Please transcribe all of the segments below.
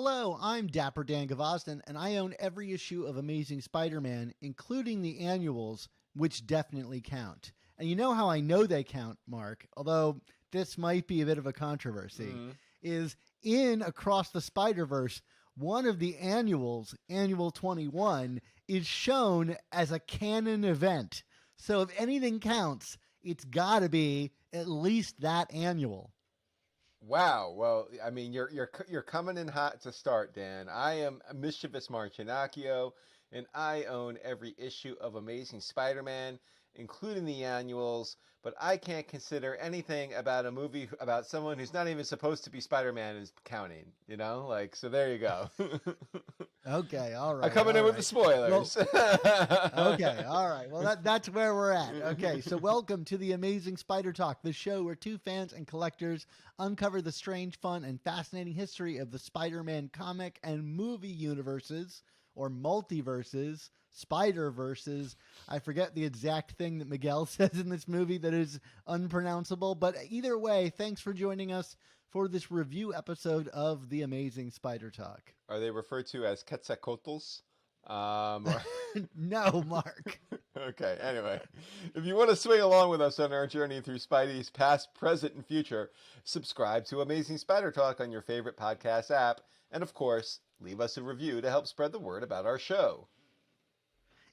Hello, I'm Dapper Dan Gavosden, and I own every issue of Amazing Spider-Man, including the annuals, which definitely count. And you know how I know they count, Mark, although this might be a bit of a controversy, is in Across the Spider-Verse, one of the annuals, Annual 21, is shown as a canon event. So if anything counts, it's got to be at least that annual. Wow. Well, I mean, you're coming in hot to start, Dan. I am Mischievous Marchinacchio, and I own every issue of Amazing Spider-Man, including the annuals. But I can't consider anything about a movie about someone who's not even supposed to be Spider-Man is counting. You know, like so. There you go. Okay, all I'm right. coming in with the Well, spoilers. okay, all right. Well, that's where we're at. Okay, so welcome to the Amazing Spider Talk, the show where two fans and collectors uncover the strange, fun, and fascinating history of the Spider-Man comic and movie universes, or multiverses, Spider-Verses. I forget the exact thing that Miguel says in this movie that is unpronounceable, but either way, thanks for joining us for this review episode of the Amazing Spider Talk. Are they referred to as Quetzalcoatls? No, Mark. Okay, anyway, if you want to swing along with us on our journey through Spidey's past, present, and future, subscribe to Amazing Spider Talk on your favorite podcast app, and of course, leave us a review to help spread the word about our show.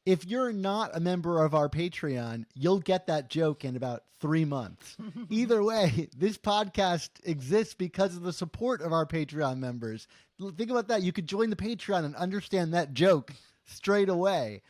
If you're not a member of our Patreon, you'll get that joke in about 3 months. Either way, this podcast exists because of the support of our Patreon members. Think about that. You could join the Patreon and understand that joke straight away.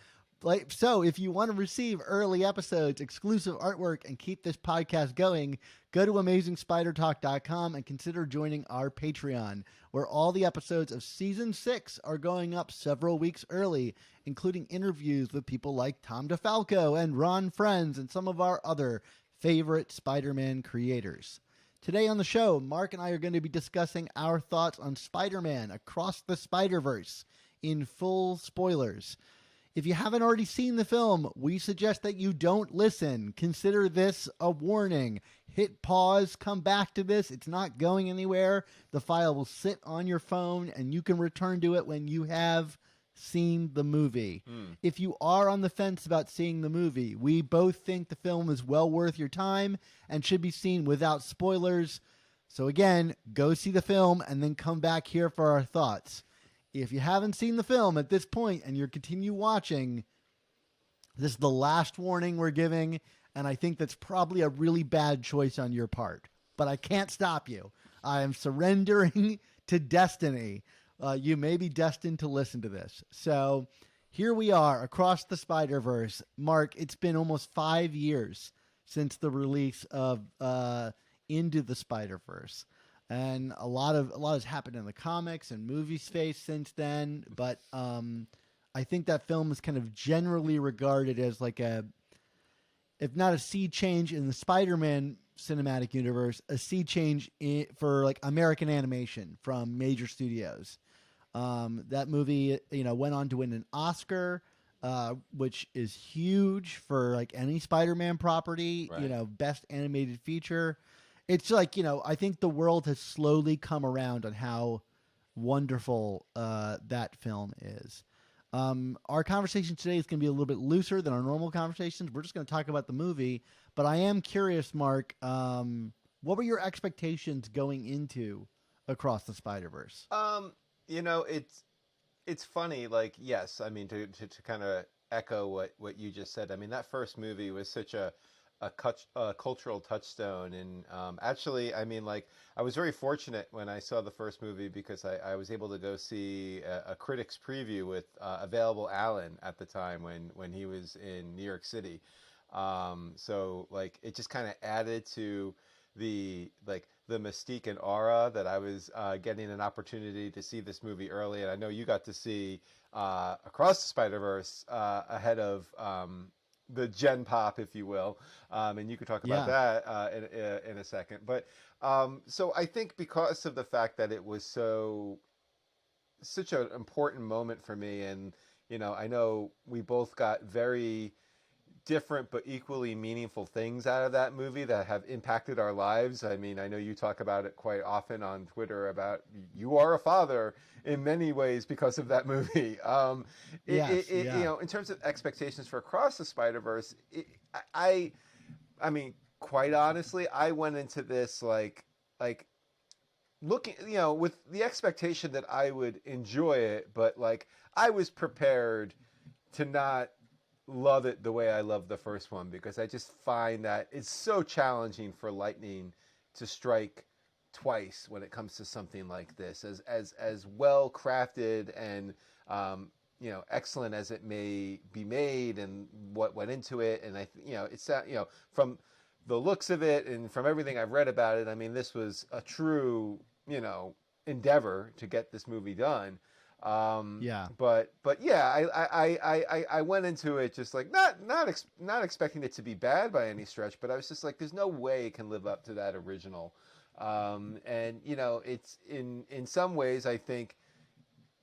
So if you want to receive early episodes, exclusive artwork, and keep this podcast going, go to AmazingSpiderTalk.com and consider joining our Patreon, where all the episodes of Season 6 are going up several weeks early, including interviews with people like Tom DeFalco and Ron Friends and some of our other favorite Spider-Man creators. Today on the show, Mark and I are going to be discussing our thoughts on Spider-Man Across the Spider-Verse in full spoilers. If you haven't already seen the film, we suggest that you don't listen. Consider this a warning. Hit pause, come back to this. It's not going anywhere. The file will sit on your phone, and you can return to it when you have seen the movie. If you are on the fence about seeing the movie, we both think the film is well worth your time and should be seen without spoilers. So again, go see the film and then come back here for our thoughts. If you haven't seen the film at this point and you continue watching, this is the last warning we're giving, and I think that's probably a really bad choice on your part. But I can't stop you. I am surrendering to destiny. You may be destined to listen to this. So here we are, Across the Spider-Verse. Mark, it's been almost 5 years since the release of Into the Spider-Verse. And a lot has happened in the comics and movie space since then. But I think that film is kind of generally regarded as like if not a sea change in the Spider-Man cinematic universe, a sea change for like American animation from major studios. That movie, went on to win an Oscar, which is huge for like any Spider-Man property. Right. Best animated feature. It's like, I think the world has slowly come around on how wonderful that film is. Our conversation today is going to be a little bit looser than our normal conversations. We're just going to talk about the movie. But I am curious, Mark, what were your expectations going into Across the Spider-Verse? It's funny. Like, yes, I mean to kind of echo what you just said. I mean that first movie was such a cultural touchstone. And actually, I mean, like, I was very fortunate when I saw the first movie because I was able to go see a critic's preview with Available Allen at the time when he was in New York City. So, like, it just kind of added to the mystique and aura that I was getting an opportunity to see this movie early. And I know you got to see Across the Spider-Verse ahead of the Gen Pop, if you will, and you could talk about that in a second. But so I think because of the fact that it was such an important moment for me, and I know we both got very different but equally meaningful things out of that movie that have impacted our lives. I mean, I know you talk about it quite often on Twitter about you are a father in many ways because of that movie. Yes, yeah. You know, in terms of expectations for Across the Spider-Verse, I mean, quite honestly, I went into this like looking, you know, with the expectation that I would enjoy it, but like I was prepared to not love it the way I love the first one, because I just find that it's so challenging for lightning to strike twice when it comes to something like this, as well crafted and you know, excellent as it may be made and what went into it. And you know, it's you know, from the looks of it and from everything I've read about it, I mean, this was a true, you know, endeavor to get this movie done. Yeah. But yeah, I went into it just like not expecting it to be bad by any stretch, but I was just like, there's no way it can live up to that original. And you know, it's in some ways I think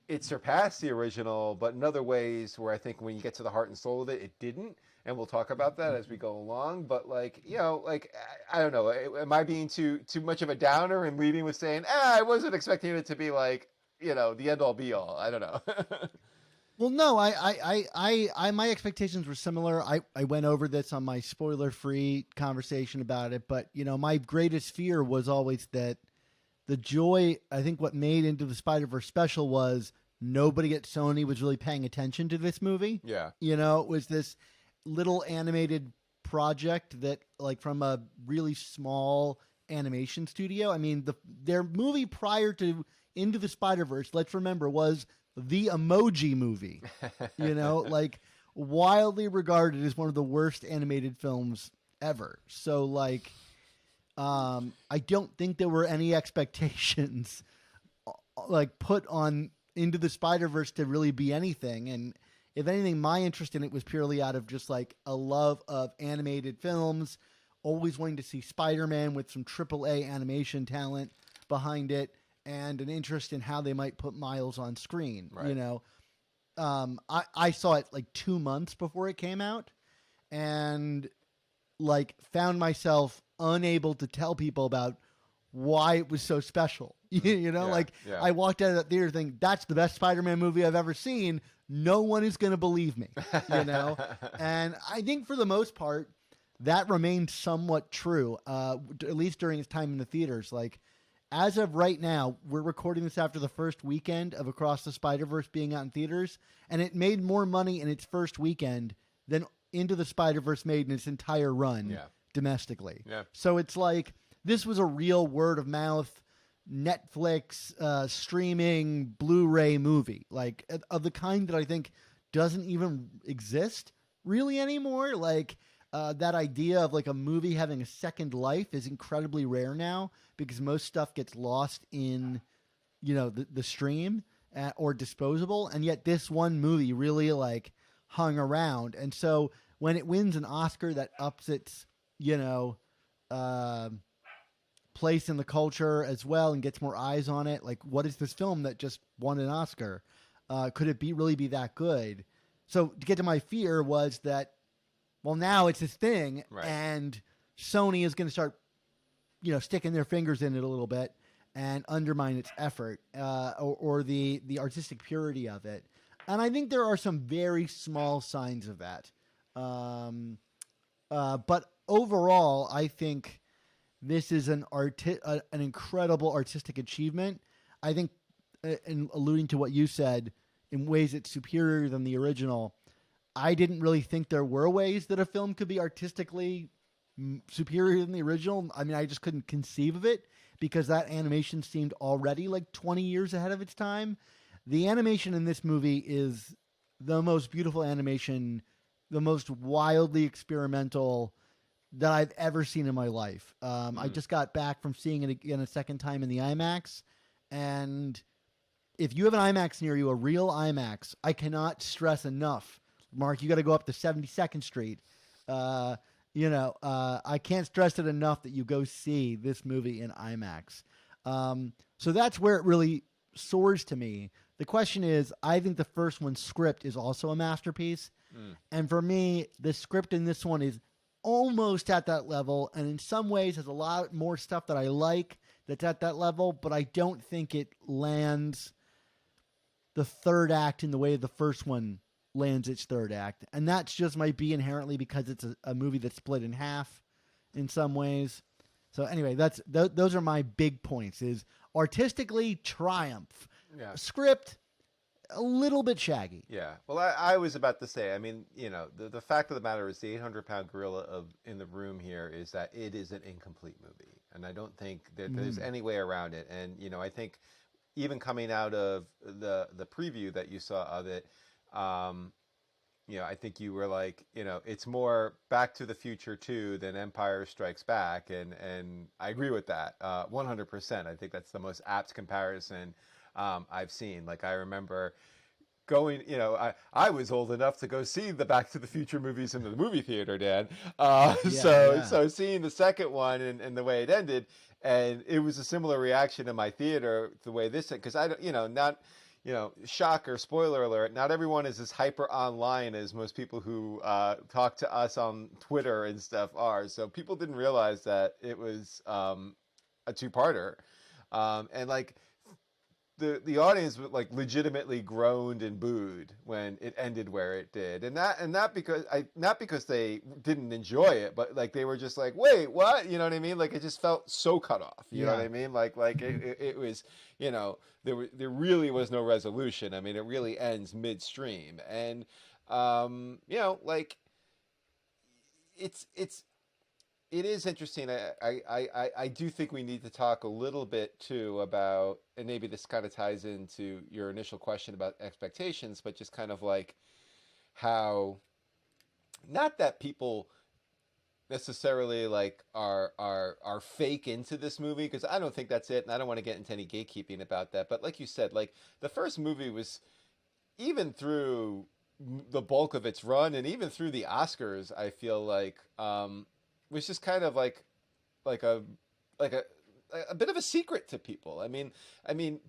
it surpassed the original, but in other ways where I think when you get to the heart and soul of it, it didn't. And we'll talk about that as we go along. But like, you know, like I don't know, am I being too much of a downer and leaving with saying, I wasn't expecting it to be like, you know, the end all be all. I don't know. Well, no, my expectations were similar. I went over this on my spoiler-free conversation about it, but you know, my greatest fear was always that the joy. I think what made Into the Spider-Verse special was nobody at Sony was really paying attention to this movie. Yeah. You know, it was this little animated project that, like, from a really small animation studio. I mean, their movie prior to Into the Spider-Verse, let's remember, was the Emoji Movie. You know, like wildly regarded as one of the worst animated films ever. So like, I don't think there were any expectations like put on Into the Spider-Verse to really be anything. And if anything, my interest in it was purely out of just like a love of animated films, always wanting to see Spider-Man with some AAA animation talent behind it, and an interest in how they might put Miles on screen. Right. You know, I saw it like 2 months before it came out, and like found myself unable to tell people about why it was so special. You know, Yeah, like yeah. I walked out of that theater thinking that's the best Spider-Man movie I've ever seen. No one is going to believe me, you know? And I think for the most part, that remained somewhat true, at least during its time in the theaters. Like, as of right now, we're recording this after the first weekend of Across the Spider-Verse being out in theaters, and it made more money in its first weekend than Into the Spider-Verse made in its entire run domestically. Yeah. So it's like, this was a real word of mouth, Netflix, streaming, Blu-ray movie, like of the kind that I think doesn't even exist really anymore. Like, that idea of like a movie having a second life is incredibly rare now, because most stuff gets lost in, you know, the stream or disposable. And yet this one movie really like hung around. And so when it wins an Oscar that ups its, you know, place in the culture as well and gets more eyes on it, like, what is this film that just won an Oscar? Could it really be that good? So to get to my fear was that, well, now it's this thing, Right. and Sony is going to start, you know, sticking their fingers in it a little bit and undermine its effort, or the artistic purity of it. And I think there are some very small signs of that. But overall, I think this is an incredible artistic achievement. I think, in alluding to what you said, in ways it's superior than the original. I didn't really think there were ways that a film could be artistically superior than the original. I mean, I just couldn't conceive of it, because that animation seemed already like 20 years ahead of its time. The animation in this movie is the most beautiful animation, the most wildly experimental that I've ever seen in my life. I just got back from seeing it again a second time in the IMAX, and if you have an IMAX near you, a real IMAX, I cannot stress enough, Mark, you got to go up to 72nd Street. You know, I can't stress it enough that you go see this movie in IMAX. So that's where it really soars to me. The question is, I think the first one's script is also a masterpiece. And for me, the script in this one is almost at that level, and in some ways has a lot more stuff that I like that's at that level, but I don't think it lands the third act in the way the first one lands its third act. And that's just might be inherently because it's a movie that's split in half in some ways. So anyway, those are my big points. Is artistically triumph. Yeah. Script a little bit shaggy. Yeah. Well, I was about to say, I mean, the fact of the matter is the 800-pound gorilla in the room here is that it is an incomplete movie. And I don't think that there's any way around it. And, I think even coming out of the preview that you saw of it, I think you were like, it's more Back to the Future 2 than Empire Strikes Back. And I agree with that 100%. I think that's the most apt comparison I've seen. Like, I remember going, I was old enough to go see the Back to the Future movies in the movie theater, Dan. So seeing the second one and the way it ended, and it was a similar reaction in my theater the way this, because I don't, not, shocker, spoiler alert, not everyone is as hyper online as most people who talk to us on Twitter and stuff are. So people didn't realize that it was a two-parter. And like, the audience like legitimately groaned and booed when it ended where it did, and not because they didn't enjoy it, but like they were just like, wait, what? You know what I mean? Like it just felt so cut off. You know what I mean? Like it was, there really was no resolution. I mean, it really ends midstream, and like it is interesting. I do think we need to talk a little bit too about, and maybe this kind of ties into your initial question about expectations, but just kind of like how, not that people necessarily like are fake into this movie, because I don't think that's it, and I don't want to get into any gatekeeping about that. But like you said, like the first movie was, even through the bulk of its run and even through the Oscars, I feel like was just kind of like a bit of a secret to people. I mean,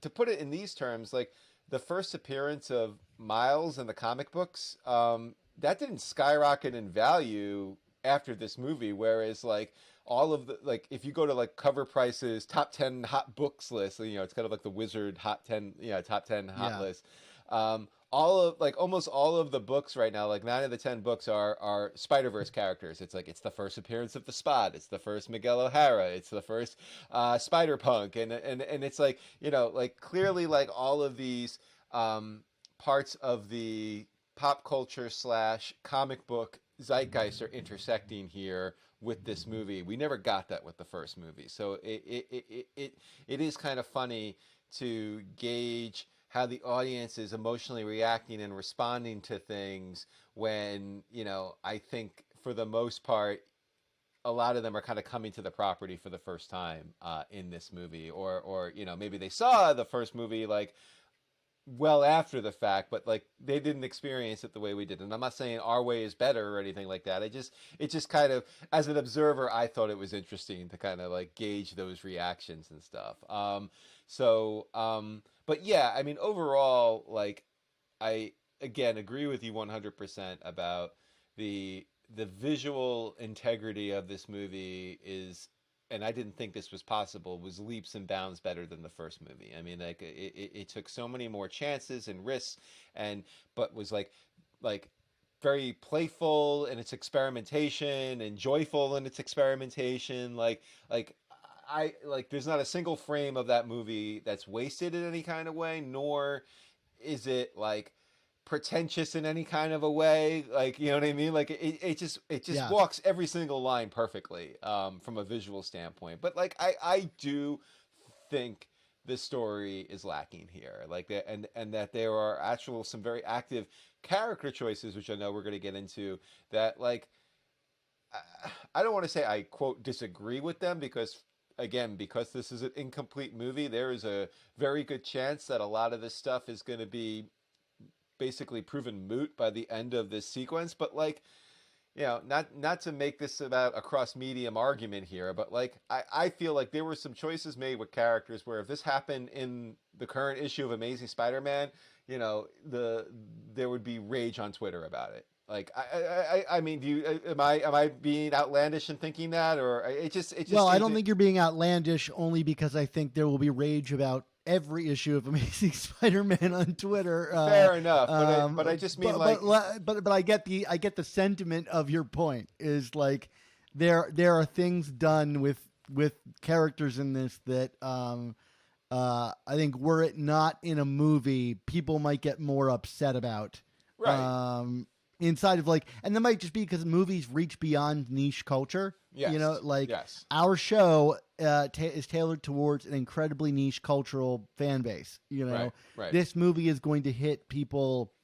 to put it in these terms, like the first appearance of Miles in the comic books, that didn't skyrocket in value after this movie. Whereas like all of the, like if you go to like Cover Price's top 10 hot books list, it's kind of like the Wizard top 10 hot list. Almost all of the books right now, like 9 of the 10 books are Spider-Verse characters. It's like, it's the first appearance of the Spot. It's the first Miguel O'Hara. It's the first Spider-Punk. And it's like, like clearly like all of these parts of the pop culture / comic book zeitgeist are intersecting here with this movie. We never got that with the first movie. So it is kind of funny to gauge how the audience is emotionally reacting and responding to things when, I think for the most part, a lot of them are kind of coming to the property for the first time in this movie, or maybe they saw the first movie like well after the fact, but like they didn't experience it the way we did. And I'm not saying our way is better or anything like that. It just kind of, as an observer, I thought it was interesting to kind of like gauge those reactions and stuff. But yeah, I mean, overall, like, I, again, agree with you 100% about the visual integrity of this movie is, and I didn't think this was possible, was leaps and bounds better than the first movie. I mean, like, it took so many more chances and risks, but was like very playful in its experimentation and joyful in its experimentation. There's not a single frame of that movie that's wasted in any kind of way, nor is it like pretentious in any kind of a way. Like, you know what I mean? Like it just walks every single line perfectly from a visual standpoint. But like, I do think the story is lacking here. Like that, and that there are some very active character choices, which I know we're going to get into, that like, I don't want to say I quote disagree with them, because this is an incomplete movie, there is a very good chance that a lot of this stuff is going to be basically proven moot by the end of this sequence. But like, not to make this about a cross medium argument here, but like I feel like there were some choices made with characters where if this happened in the current issue of Amazing Spider-Man, there would be rage on Twitter about it. Like I mean, am I being outlandish in thinking that, or it just Well, I seems don't think you're being outlandish, only because I think there will be rage about every issue of Amazing Spider-Man on Twitter. fair enough, but I just mean but I get the sentiment of your point. Is like there are things done with characters in this that I think were it not in a movie, people might get more upset about. right. Inside of like, and that might just be because movies reach beyond niche culture. Yes. Like Yes. our show is tailored towards an incredibly niche cultural fan base. Right. This movie is going to hit people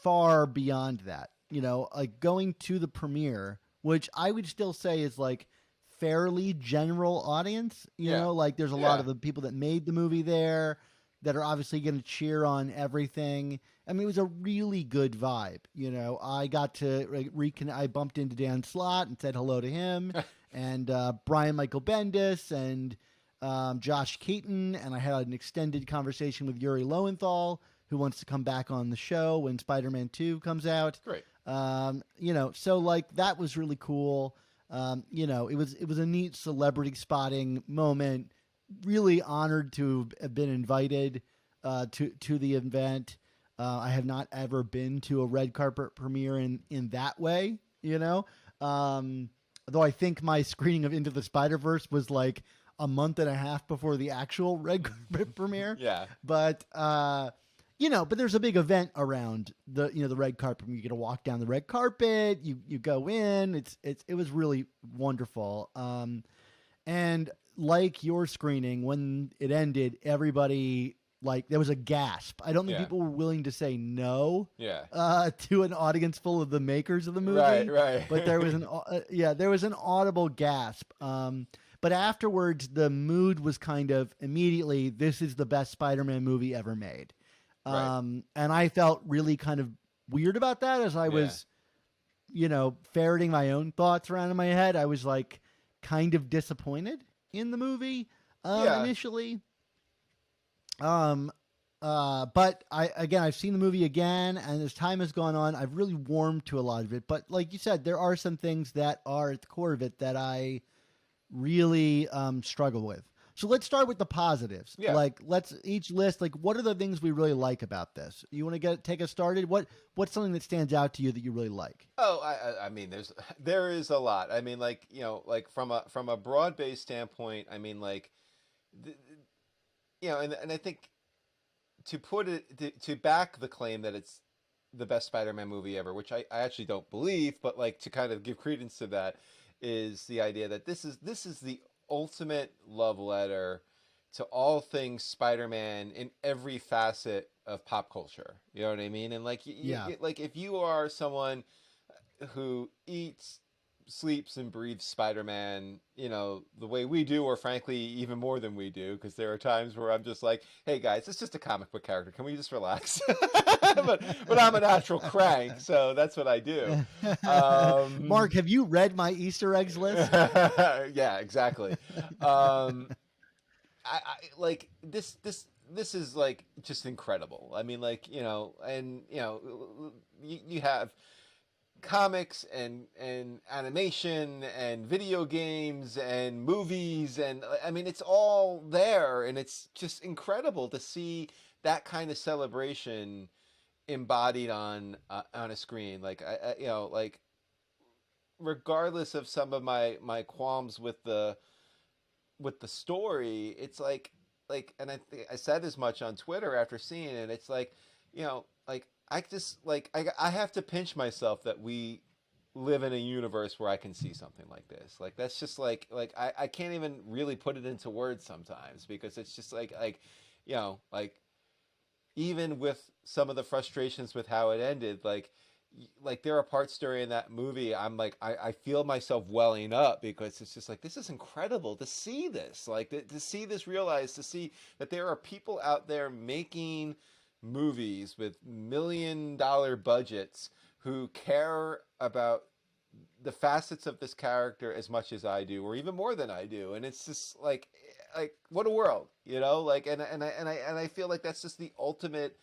far beyond that. Like going to the premiere, which I would still say is like fairly general audience. Like there's a lot of the people that made the movie there that are obviously going to cheer on everything. I mean, it was a really good vibe. I got to I bumped into Dan Slott and said hello to him, and Brian Michael Bendis and Josh Keaton, and I had an extended conversation with Yuri Lowenthal, who wants to come back on the show when Spider-Man 2 comes out. Great. So like that was really cool. It was a neat celebrity spotting moment. Really honored to have been invited to the event. I have not ever been to a red carpet premiere in that way, though I think my screening of Into the Spider-Verse was like a month and a half before the actual red carpet premiere. Yeah. But, but there's a big event around the red carpet. You get to walk down the red carpet, you go in, it was really wonderful. And like your screening, when it ended, everybody, like, there was a gasp. I don't think people were willing to say no to an audience full of the makers of the movie. Right. But there was an audible gasp. But afterwards, the mood was kind of immediately, this is the best Spider-Man movie ever made. And I felt really kind of weird about that as I was, ferreting my own thoughts around in my head. I was like kind of disappointed in the movie initially. But I've seen the movie again, and as time has gone on, I've really warmed to a lot of it. But like you said, there are some things that are at the core of it that I really struggle with. So let's start with the positives. Yeah. Like let's each list like what are the things we really like about this? You want to take us started? What's something that stands out to you that you really like? Oh, I mean, there is a lot. I mean, like like from a broad based standpoint. I mean, like, and I think to put it to back the claim that it's the best Spider-Man movie ever, which I actually don't believe, but like to kind of give credence to that is the idea that this is the ultimate love letter to all things Spider-Man in every facet of pop culture. You know what I mean? And like, like if you are someone who eats, sleeps, and breathes Spider-Man, the way we do, or frankly, even more than we do, because there are times where I'm just like, hey guys, it's just a comic book character. Can we just relax? but I'm a natural crank, so that's what I do. Mark, have you read my Easter eggs list? Yeah, exactly. I like this is like just incredible. I mean, like, and you have comics and animation and video games and movies, and I mean it's all there, and it's just incredible to see that kind of celebration embodied on a screen. Like like regardless of some of my qualms with the story, it's like and I said as much on Twitter after seeing it. It's like like I just like I have to pinch myself that we live in a universe where I can see something like this. Like that's just like I can't even really put it into words sometimes, because it's just like like even with some of the frustrations with how it ended, like there are parts during that movie I'm like I feel myself welling up, because it's just like, this is incredible to see this, like to see this realized, to see that there are people out there making movies with $1 million budgets who care about the facets of this character as much as I do, or even more than I do, and it's just like what a world, you know, like and I feel like that's just the ultimate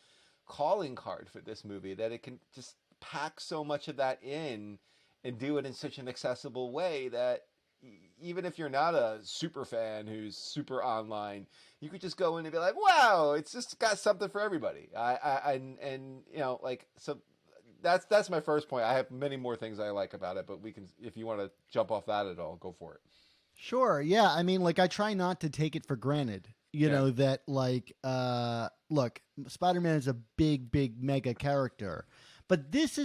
calling card for this movie, that it can just pack so much of that in and do it in such an accessible way that even if you're not a super fan who's super online, you could just go in and be like, wow, it's just got something for everybody. And you know, like, so that's my first point. I have many more things I like about it, but we can, if you want to jump off that at all, go for it. Sure. Yeah. I mean, like, I try not to take it for granted, you Yeah. know, that like, look, Spider-Man is a big, big mega character, but this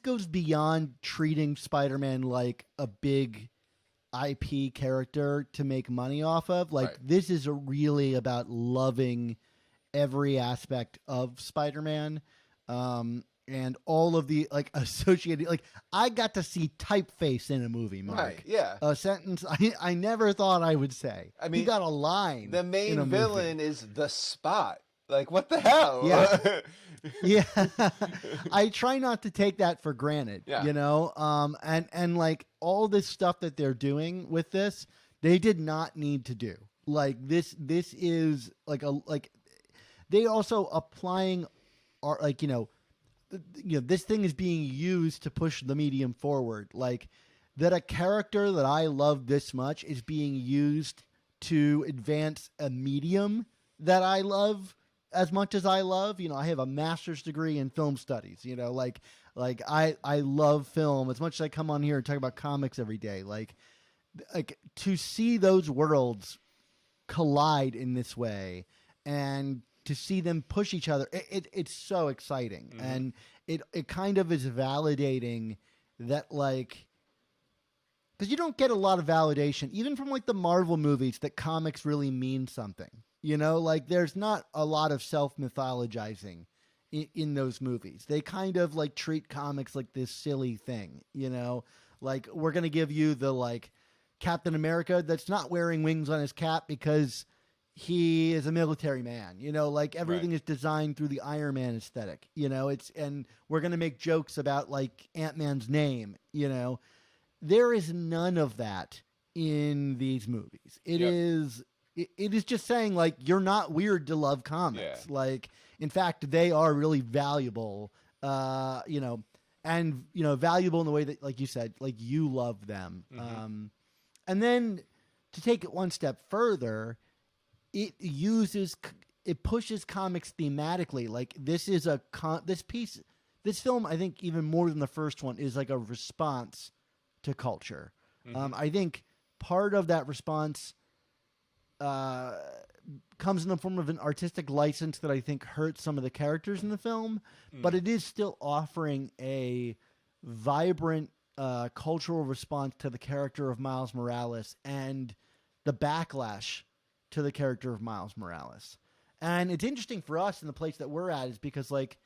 goes beyond treating Spider-Man like a big IP character to make money off of. Like, Right. this is really about loving every aspect of Spider-Man. And all of the like associated, like, I got to see typeface in a movie, Mark. Right. Yeah. A sentence I never thought I would say. I He mean, got a line. the in main a villain movie. is the Spot. Like, what the hell? Yeah. Yeah. I try not to take that for granted, Yeah. you know? And like all this stuff that they're doing with this, they did not need to do. Like this is like they also applying art, like, you know, this thing is being used to push the medium forward. Like that a character that I love this much is being used to advance a medium that I love as much as I love. You know, I have a master's degree in film studies, you know, like I love film as much as I come on here and talk about comics every day. Like to see those worlds collide in this way and to see them push each other, it's so exciting. Mhm. And it kind of is validating that, like, because you don't get a lot of validation even from like the Marvel movies that comics really mean something, you know, like there's not a lot of self-mythologizing in those movies. They kind of like treat comics like this silly thing, you know, like we're going to give you the like Captain America that's not wearing wings on his cap because he is a military man, you know, like everything Right. is designed through the Iron Man aesthetic, you know, and we're going to make jokes about like Ant-Man's name, you know. There is none of that in these movies. It Yep. is just saying like you're not weird to love comics. Yeah. Like in fact, they are really valuable, you know, and you know, valuable in the way that, like you said, like you love them. Mhm. And then to take it one step further, it pushes comics thematically. Like this is this film, I think even more than the first one, is like a response to culture. Mhm. I think part of that response comes in the form of an artistic license that I think hurts some of the characters in the film, but it is still offering a vibrant cultural response to the character of Miles Morales and the backlash to the character of Miles Morales. And it's interesting for us in the place that we're at is because like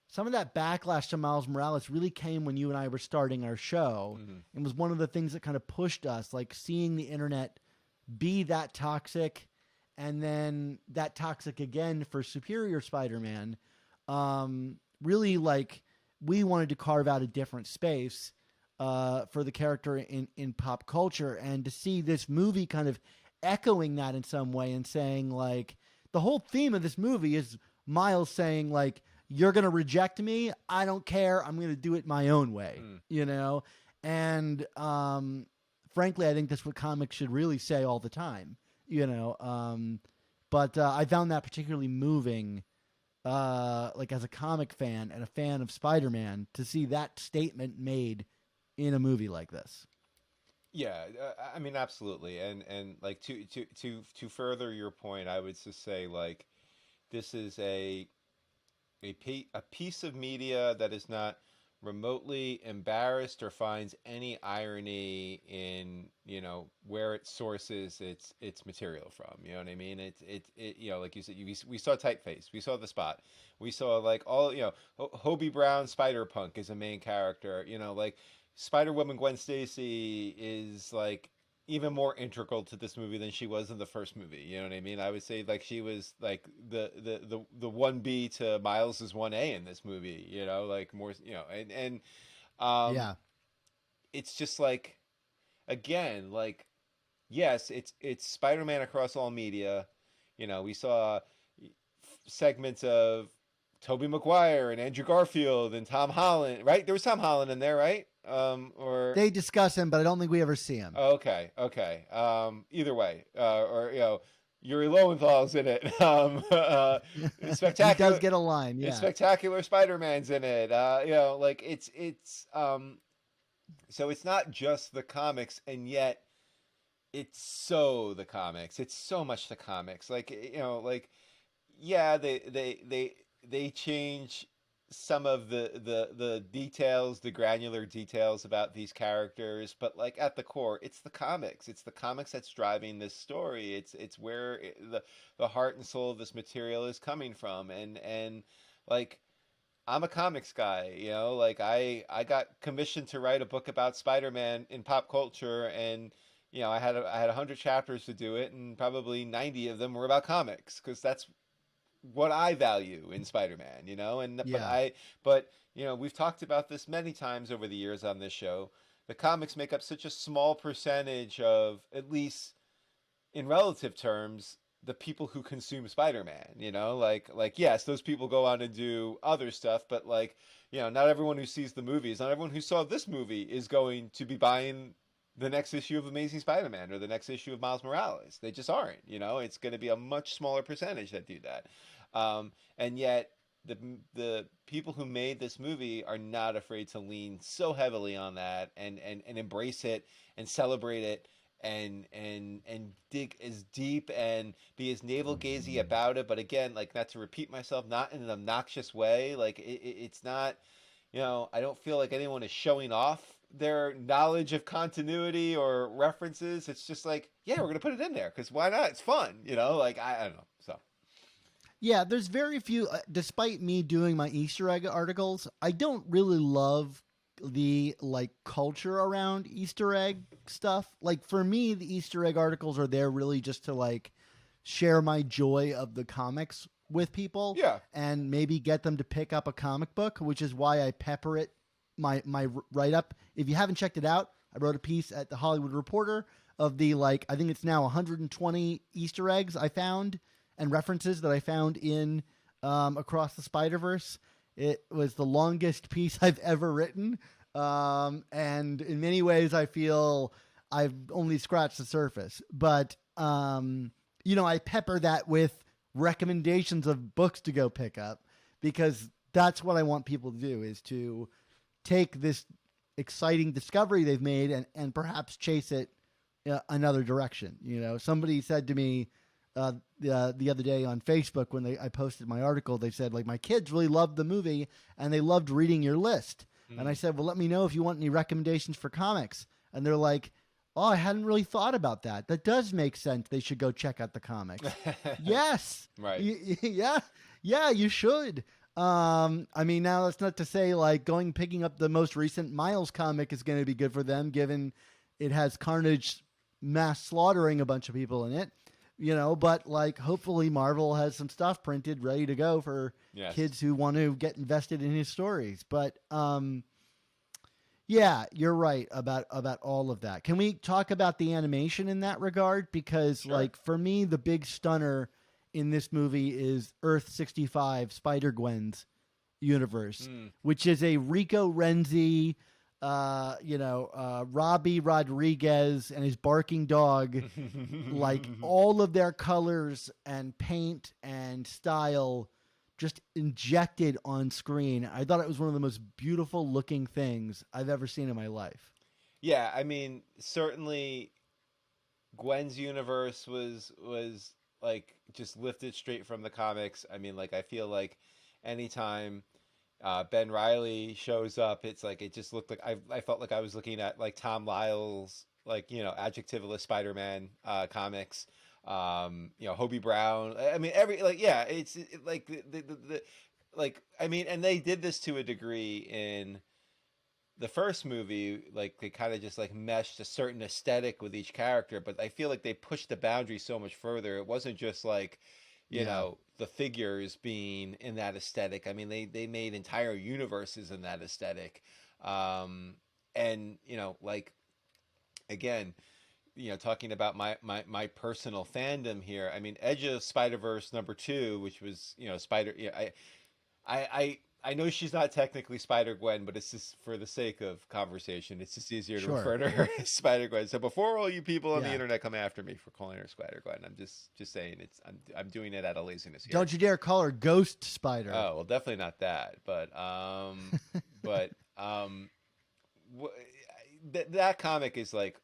some of that backlash to Miles Morales really came when you and I were starting our show. Mhm. It was one of the things that kind of pushed us, like seeing the internet be that toxic and then that toxic again for Superior Spider-Man. Really, like, we wanted to carve out a different space for the character in pop culture, and to see this movie kind of echoing that in some way and saying, like, the whole theme of this movie is Miles saying, like, you're going to reject me. I don't care. I'm going to do it my own way, you know? And frankly, I think that's what comics should really say all the time, you know? But I found that particularly moving, like as a comic fan and a fan of Spider-Man, to see that statement made in a movie like this. Yeah, I mean, absolutely, and like to further your point, I would just say like this is a piece of media that is not remotely embarrassed or finds any irony in, you know, where it sources its material from. You know what I mean? It you know, like you said, we saw Typeface, we saw The Spot, we saw like all, you know, Hobie Brown Spider Punk is a main character. You know, like Spider Woman Gwen Stacy is like even more integral to this movie than she was in the first movie. You know what I mean? I would say like she was like the 1B to Miles's 1A in this movie, you know, like more, you know, and Yeah. it's just like, again, like, yes, it's Spider-Man across all media. You know, we saw segments of Tobey Maguire and Andrew Garfield and Tom Holland, right? There was Tom Holland in there, right? Or They discuss him, but I don't think we ever see him. oh, okay, okay. Either way, or you know, Yuri Lowenthal's in it. He does Spectacular, get a line, yeah. spectacular Spider-Man's in it. You know, like so it's not just the comics, and yet it's so the comics. It's so much the comics. Like, you know, like, yeah, they change some of the details, the granular details about these characters, but like at the core, it's the comics. It's the comics that's driving this story. It's where the heart and soul of this material is coming from, and like, I'm a comics guy, you know, like I got commissioned to write a book about Spider-Man in pop culture, and you know, I had 100 chapters to do it, and probably 90 of them were about comics, because that's what I value in Spider-Man, you know. And Yeah. but you know, we've talked about this many times over the years on this show. The comics make up such a small percentage of, at least in relative terms, the people who consume Spider-Man, you know, like yes, those people go on and do other stuff, but like, you know, not everyone who sees the movies, not everyone who saw this movie is going to be buying the next issue of Amazing Spider-Man or the next issue of Miles Morales. They just aren't, you know. It's going to be a much smaller percentage that do that. And yet the people who made this movie are not afraid to lean so heavily on that, and embrace it and celebrate it, and dig as deep and be as navel gazy about it. But again, like, not to repeat myself, not in an obnoxious way. Like, it's not, you know, I don't feel like anyone is showing off their knowledge of continuity or references. It's just like, yeah, we're gonna put it in there because why not? It's fun, you know. Like, I don't know. So Yeah, there's very few, despite me doing my Easter egg articles, I don't really love the like culture around Easter egg stuff. Like for me, the Easter egg articles are there really just to like share my joy of the comics with people yeah, and maybe get them to pick up a comic book, which is why I pepper it my write up. If you haven't checked it out, I wrote a piece at the Hollywood Reporter of the like I think it's now 120 Easter eggs I found and references that I found in Across the Spider-Verse. It was the longest piece I've ever written, and in many ways I feel I've only scratched the surface. But you know, I pepper that with recommendations of books to go pick up because that's what I want people to do, is to take this exciting discovery they've made and perhaps chase it another direction. You know, somebody said to me the other day on Facebook when I posted my article, they said, like, my kids really loved the movie and they loved reading your list. And I said, well, let me know if you want any recommendations for comics. And they're like, oh, I hadn't really thought about that. That does make sense. They should go check out the comics. Yes. right. Yeah. Yeah, you should. I mean, now that's not to say like picking up the most recent Miles comic is going to be good for them, given it has Carnage mass slaughtering a bunch of people in it, you know, but like hopefully Marvel has some stuff printed ready to go for kids who want to get invested in his stories. But, yeah, you're right about all of that. Can we talk about the animation in that regard? Because like for me, the big stunner in this movie is Earth 65 Spider-Gwen's universe, which is a Rico Renzi, Robbie Rodriguez and his barking dog, like all of their colors and paint and style just injected on screen. I thought it was one of the most beautiful looking things I've ever seen in my life. Yeah, I mean, certainly Gwen's universe was like just lifted straight from the comics. I mean, like, I feel like anytime Ben Riley shows up, it's like it just looked like I felt like I was looking at like Tom Lyle's, like, you know, adjectiveless Spider-Man comics. You know, Hobie Brown. I mean, it's like the like, I mean, and they did this to a degree in the first movie. Like, they kind of just like meshed a certain aesthetic with each character, but I feel like they pushed the boundary so much further. It wasn't just like, you know, the figures being in that aesthetic. I mean, they made entire universes in that aesthetic. and like again, talking about my personal fandom here. I mean, Edge of Spider-Verse #2, which was Spider. I know she's not technically Spider-Gwen, but it's just for the sake of conversation. It's just easier to Sure. refer to her as Spider-Gwen. So before all you people on the Yeah. internet come after me for calling her Spider-Gwen, I'm just saying I'm doing it out of laziness here. Don't you dare call her Ghost Spider. Oh well, definitely not that. But but that comic is like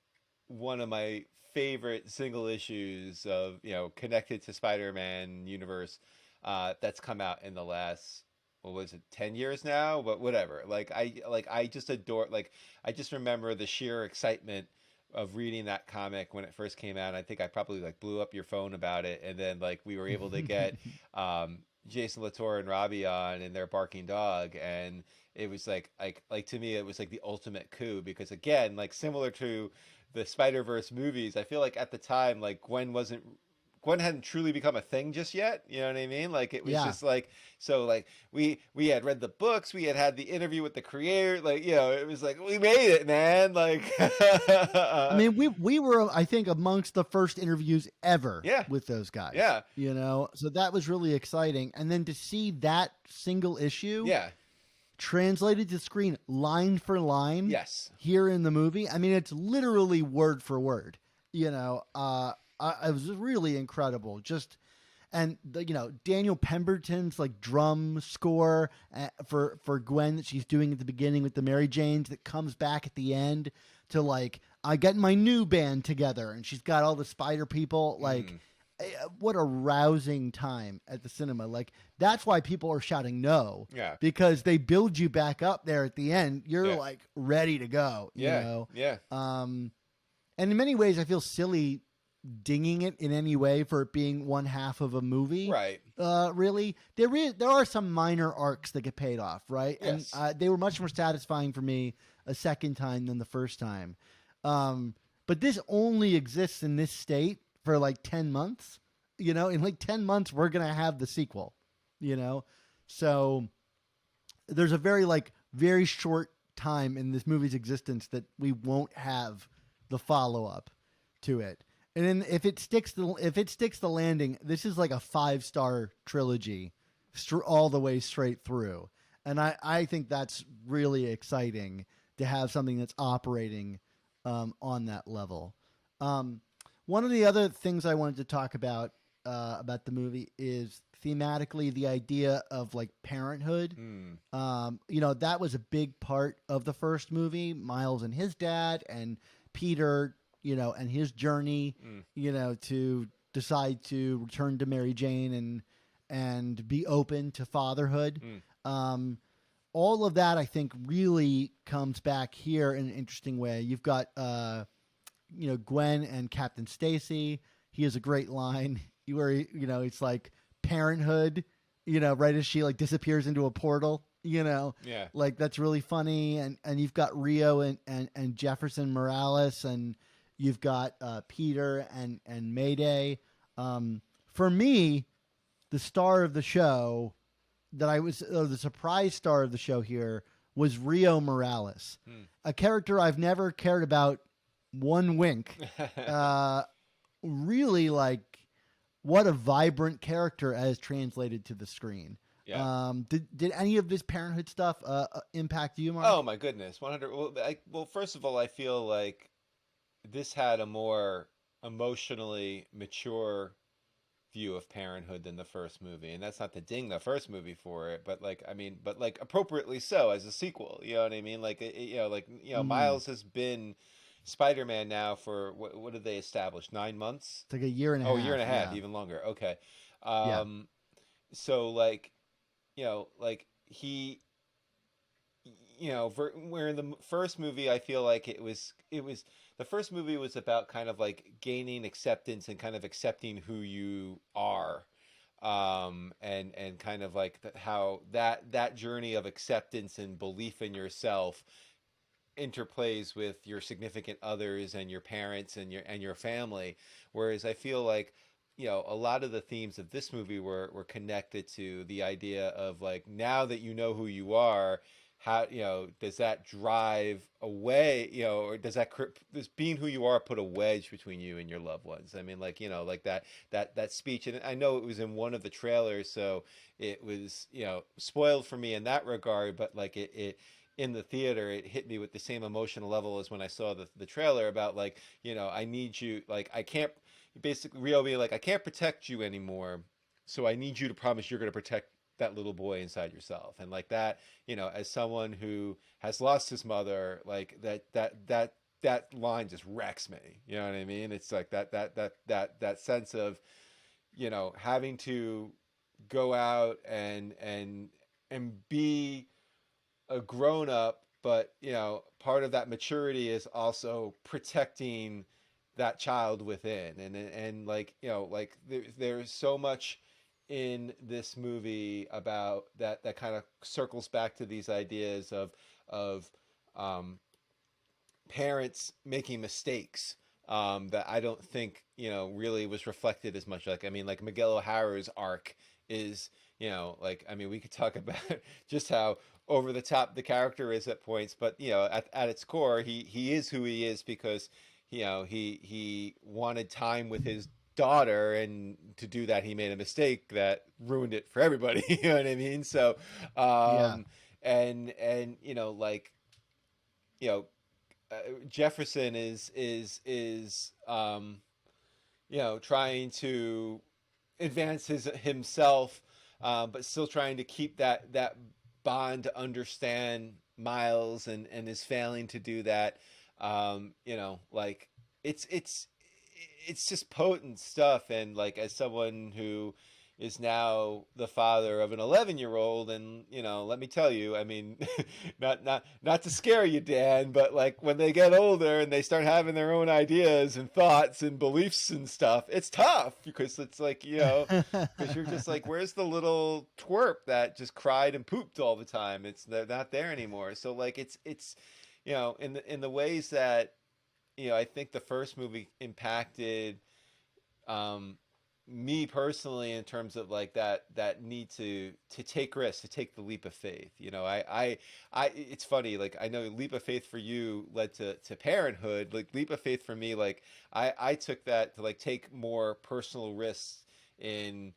one of my favorite single issues of connected to Spider-Man universe that's come out in the last, what was it, 10 years now, but whatever. I just adore, I just remember the sheer excitement of reading that comic when it first came out. I think I probably blew up your phone about it, and then we were able to get Jason Latour and Robbie on and their barking dog, and it was like to me it was like the ultimate coup, because again, similar to the Spider-Verse movies, I feel like at the time Gwen hadn't truly become a thing just yet. You know what I mean? It was just we had read the books, we had the interview with the creator, it was we made it, man. I mean, we were, I think, amongst the first interviews ever with those guys. Yeah. So that was really exciting. And then to see that single issue translated to screen line for line here in the movie. I mean, it's literally word for word, it was really incredible. Just, and Daniel Pemberton's drum score for Gwen that she's doing at the beginning with the Mary Janes that comes back at the end to I get my new band together and she's got all the spider people. What a rousing time at the cinema. That's why people are shouting no. Yeah. Because they build you back up there at the end. You're ready to go. You know? Yeah. And in many ways I feel silly dinging it in any way for it being one half of a movie. Right. Really. There are some minor arcs that get paid off, right? Yes. And they were much more satisfying for me a second time than the first time. But this only exists in this state for 10 months, in 10 months, we're going to have the sequel, so there's a very short time in this movie's existence that we won't have the follow-up to it. And then if it sticks the landing, this is like a 5-star trilogy all the way straight through. And I think that's really exciting to have something that's operating on that level. One of the other things I wanted to talk about the movie is thematically the idea of parenthood. That was a big part of the first movie. Miles and his dad, and Peter, and his journey, to decide to return to Mary Jane and be open to fatherhood. All of that, I think, really comes back here in an interesting way. You've got Gwen and Captain Stacy. He has a great line where it's parenthood, right as she disappears into a portal, that's really funny. And you've got Rio and Jefferson Morales, and you've got Peter and Mayday. For me, the star of the show the surprise star of the show here was Rio Morales, a character I've never cared about one wink. Really, what a vibrant character as translated to the screen. Yeah. Did any of this parenthood stuff impact you, Mark? Oh my goodness, 100. Well, first of all, I feel like this had a more emotionally mature view of parenthood than the first movie, and that's not to ding the first movie for it, but appropriately so as a sequel. You know what I mean? Miles has been Spider-Man now for what did they establish? 9 months? It's a year and a half. Oh, a year and a half, yeah. even longer. Okay. Yeah. He, where in the first movie, I feel like it was the first movie was about kind of gaining acceptance and kind of accepting who you are, and kind of how that journey of acceptance and belief in yourself interplays with your significant others and your parents and your family. Whereas I feel a lot of the themes of this movie were connected to the idea of now that you know who you are, how, does that drive away, or does this being who you are put a wedge between you and your loved ones? I mean, like, like that speech, and I know it was in one of the trailers, so it was, spoiled for me in that regard, but like it in the theater, it hit me with the same emotional level as when I saw the trailer about, like, I need you, like, I can't, basically Rio being like, I can't protect you anymore, so I need you to promise you're going to protect that little boy inside yourself. And like that, as someone who has lost his mother, like that line just wrecks me. You know what I mean? It's like that sense of, having to go out and be a grown up, but part of that maturity is also protecting that child within. And like, like there's so much in this movie about that kind of circles back to these ideas of parents making mistakes, that I don't think, really was reflected as much. Like, I mean, like Miguel O'Hara's arc is, like, I mean, we could talk about just how over the top the character is at points, but at its core, he is who he is because he wanted time with his daughter, and to do that he made a mistake that ruined it for everybody. You know what I mean? So Yeah. and like, you know Jefferson is trying to advance himself, but still trying to keep that bond to understand Miles, and is failing to do that. Like it's just potent stuff. And like, as someone who is now the father of an 11-year-old, and let me tell you, I mean, not to scare you, Dan, but like, when they get older and they start having their own ideas and thoughts and beliefs and stuff, it's tough, because it's like, because you're just like, where's the little twerp that just cried and pooped all the time? They're not there anymore. So like, it's in the ways that I think the first movie impacted me personally, in terms of like that need to take risks, to take the leap of faith. It's funny, like, I know leap of faith for you led to parenthood. Like, leap of faith for me, like, I took that to like take more personal risks in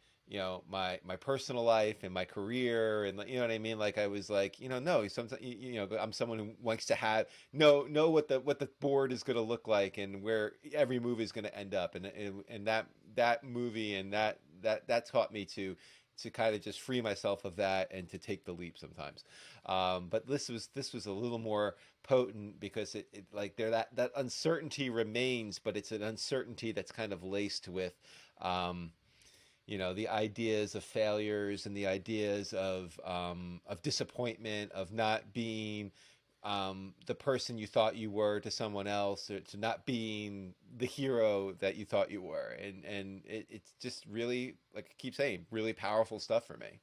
my personal life and my career, and you know what I mean. Like, I was like, no, sometimes I'm someone who wants to know what the board is going to look like, and where every movie is going to end up, and that movie, and that taught me to kind of just free myself of that, and to take the leap sometimes. But this was a little more potent, because it like, there that uncertainty remains, but it's an uncertainty that's kind of laced with the ideas of failures, and the ideas of disappointment, of not being the person you thought you were to someone else, or to not being the hero that you thought you were. And it's just really, like I keep saying, really powerful stuff for me.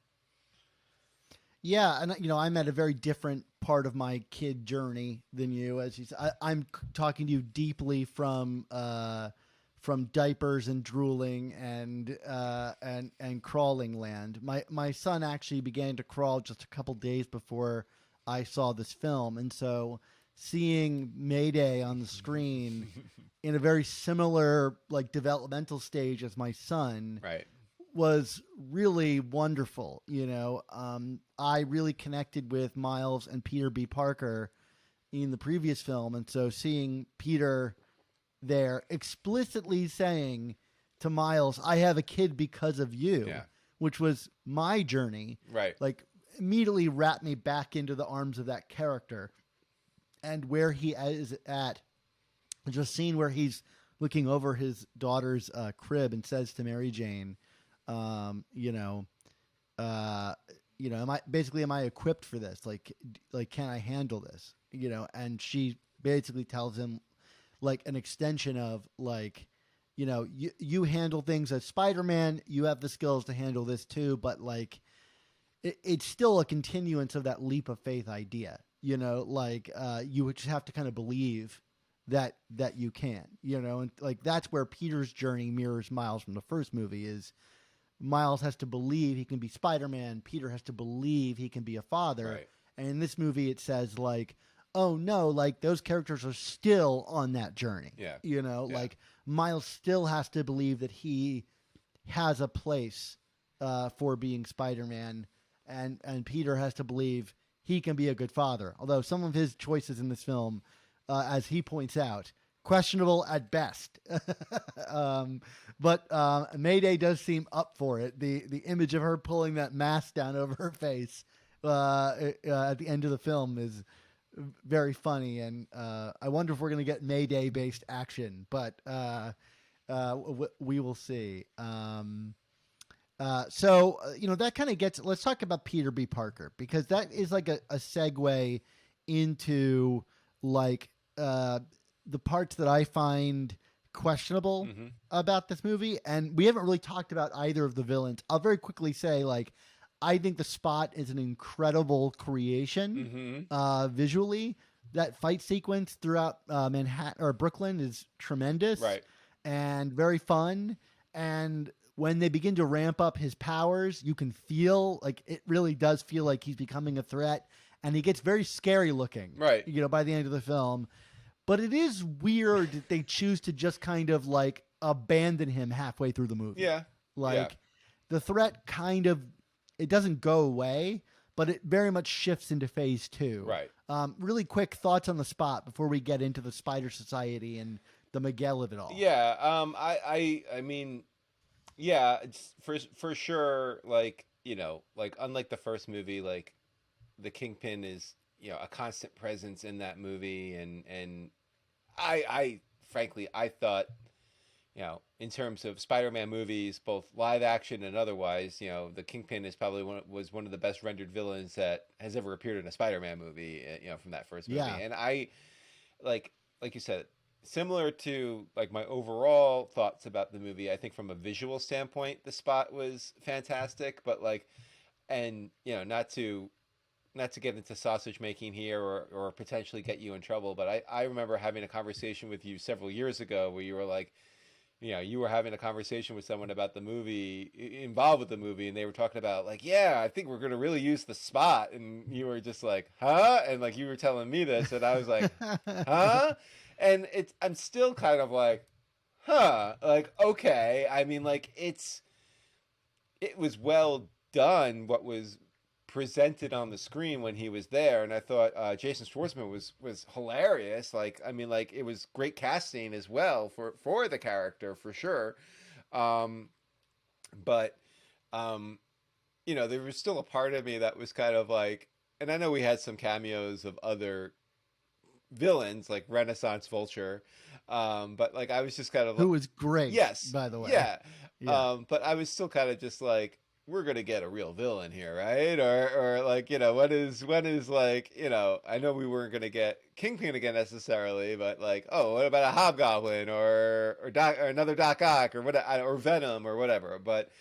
Yeah, and I'm at a very different part of my kid journey than you. As you said, I'm talking to you deeply from diapers and drooling and crawling land. My son actually began to crawl just a couple days before I saw this film, and so seeing Mayday on the screen in a very similar like developmental stage as my son, Right. was really wonderful. I really connected with Miles and Peter B. Parker in the previous film, and so seeing Peter there explicitly saying to Miles, "I have a kid because of you," Yeah. which was my journey, Right. like, immediately wrapped me back into the arms of that character, and where he is at. Just seeing where he's looking over his daughter's crib and says to Mary Jane, am I equipped for this? Like, can I handle this? And she basically tells him, like, an extension of like, you handle things as Spider-Man, you have the skills to handle this too, but like, it's still a continuance of that leap of faith idea. You would just have to kind of believe that you can, and like, that's where Peter's journey mirrors Miles from the first movie. Is Miles has to believe he can be Spider-Man, Peter has to believe he can be a father. Right. And in this movie, it says like, oh no, like those characters are still on that journey. Yeah. You know, Yeah. like Miles still has to believe that he has a place for being Spider-Man, and Peter has to believe he can be a good father. Although some of his choices in this film, as he points out, questionable at best. But Mayday does seem up for it. The image of her pulling that mask down over her face at the end of the film is very funny, and I wonder if we're going to get Mayday based action, but we will see. That kind of gets. Let's talk about Peter B. Parker, because that is like a segue into like the parts that I find questionable about this movie, and we haven't really talked about either of the villains. I'll very quickly say, like, I think the Spot is an incredible creation visually. That fight sequence throughout Manhattan or Brooklyn is tremendous, Right. and very fun. And when they begin to ramp up his powers, you can feel like it really does feel like he's becoming a threat, and he gets very scary looking. Right. You know, by the end of the film. But it is weird that they choose to just kind of like abandon him halfway through the movie. Yeah. Like the threat kind of, it doesn't go away, but it very much shifts into phase 2. Right. Really quick thoughts on the Spot before we get into the Spider Society and the Miguel of it all. Yeah. I mean, yeah, it's for sure. Like, you know, like unlike the first movie, like the Kingpin is, you know, a constant presence in that movie, and I frankly I thought, you know, in terms of Spider-Man movies, both live action and otherwise, you know, the Kingpin is probably was one of the best rendered villains that has ever appeared in a Spider-Man movie, you know, from that first movie. Yeah. And I like you said, similar to like my overall thoughts about the movie, I think from a visual standpoint, the Spot was fantastic, but like, and you know, not to get into sausage making here or potentially get you in trouble, but I remember having a conversation with you several years ago where you were like, you know, you were having a conversation with someone about the movie, involved with the movie, and they were talking about like, yeah, I think we're going to really use the Spot. And you were just like, huh? And like, you were telling me this, and I was like, huh? And I'm still kind of like, huh? Like, okay. I mean, like, it was well done what was presented on the screen when he was there, and I thought Jason Schwartzman was hilarious. Like, I mean, like, it was great casting as well for the character for sure. But you know, there was still a part of me that was kind of like, and I know we had some cameos of other villains like Renaissance Vulture, but like I was just kind of who was great. Yes, by the way. Yeah. Yeah. But I was still kind of just like, we're gonna get a real villain here, right? Or like, you know, what is like, you know, I know we weren't gonna get Kingpin again necessarily, but like, oh, what about a Hobgoblin or another Doc Ock or or Venom or whatever? But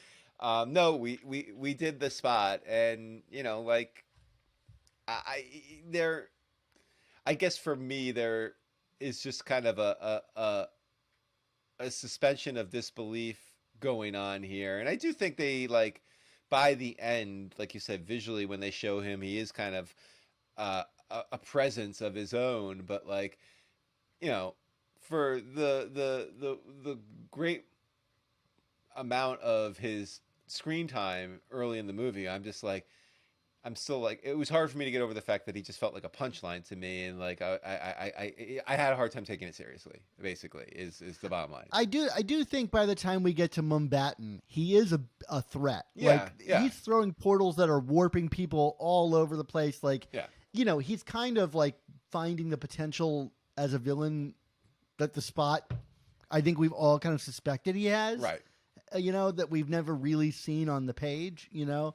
no, we did the Spot, and you know, like I guess for me there is just kind of a suspension of disbelief going on here, and I do think they like. By the end, like you said, visually when they show him, he is kind of a presence of his own. But like, you know, for the great amount of his screen time early in the movie, I'm just like, I'm still like, it was hard for me to get over the fact that he just felt like a punchline to me, and like I had a hard time taking it seriously. Basically, is the bottom line. I do think by the time we get to Mumbattan, he is a threat. Yeah, like yeah. He's throwing portals that are warping people all over the place. Like, Yeah. you know, he's kind of like finding the potential as a villain that the Spot, I think we've all kind of suspected he has. Right. You know, that we've never really seen on the page. You know.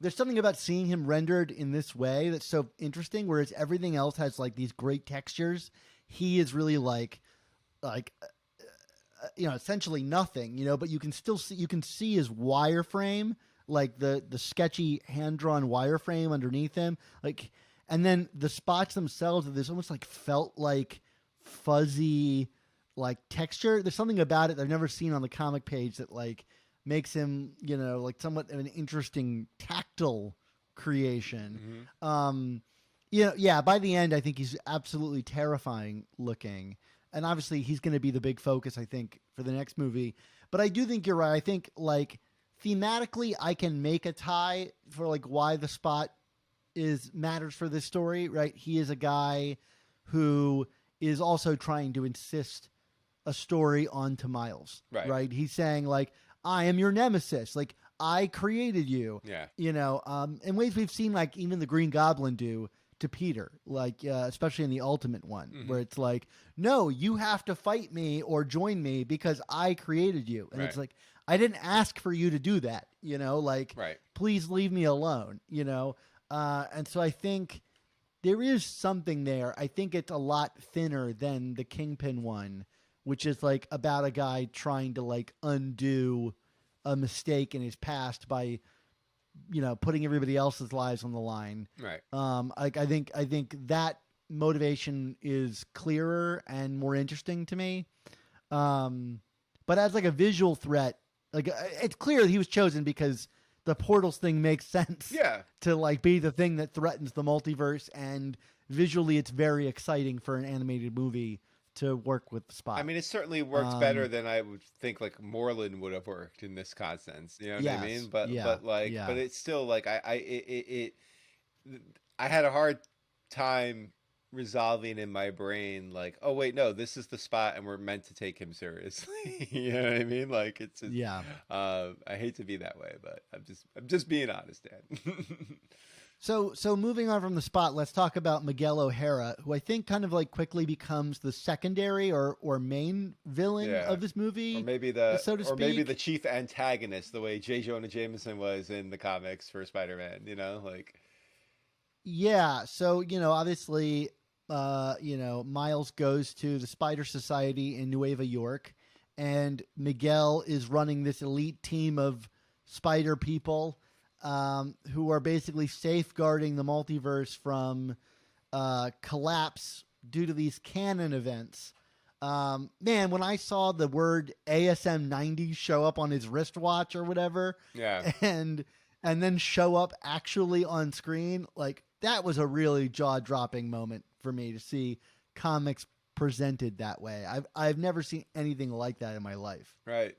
There's something about seeing him rendered in this way that's so interesting, whereas everything else has like these great textures. He is really like you know, essentially nothing, you know, but you can still see his wireframe, like the sketchy hand-drawn wireframe underneath him. Like, and then the spots themselves, there's almost like felt like fuzzy like texture. There's something about it that I've never seen on the comic page that like makes him, you know, like somewhat of an interesting tactile creation. Yeah, by the end, I think he's absolutely terrifying looking. And obviously, he's going to be the big focus, I think, for the next movie. But I do think you're right. I think, like, thematically, I can make a tie for, like, why the Spot matters for this story, right? He is a guy who is also trying to insist a story onto Miles, right? He's saying, like, I am your nemesis. Like, I created you. Yeah. In ways we've seen, like, even the Green Goblin do to Peter, like, especially in the Ultimate one, where it's like, no, you have to fight me or join me because I created you. And it's like, I didn't ask for you to do that, like, please leave me alone, and so I think there is something there. I think it's a lot thinner than the Kingpin one, which is like about a guy trying to, like, undo a mistake in his past by putting everybody else's lives on the line. Right. I think that motivation is clearer and more interesting to me. But as, like, a visual threat, like, it's clear that he was chosen because the portals thing makes sense. Yeah. To, like, be the thing that threatens the multiverse, and visually it's very exciting for an animated movie to work with the Spot. I mean, it certainly works better than I would think, like, Moreland would have worked in this consensus. You know what I mean? But it's still, like, I had a hard time resolving in my brain, like, oh wait, no, this is the Spot, and we're meant to take him seriously. You know what I mean? Like, it's just, I hate to be that way, but I'm just being honest, Dan. So moving on from the Spot, let's talk about Miguel O'Hara, who I think kind of, like, quickly becomes the secondary or main villain of this movie, or maybe maybe the chief antagonist, the way J. Jonah Jameson was in the comics for Spider-Man. Like. Yeah. So obviously, Miles goes to the Spider Society in Nueva York, and Miguel is running this elite team of spider people. Who are basically safeguarding the multiverse from collapse due to these canon events. Man, when I saw the word ASM 90 show up on his wristwatch or whatever, and then show up actually on screen, like, that was a really jaw-dropping moment for me to see comics presented that way. I've never seen anything like that in my life. Right.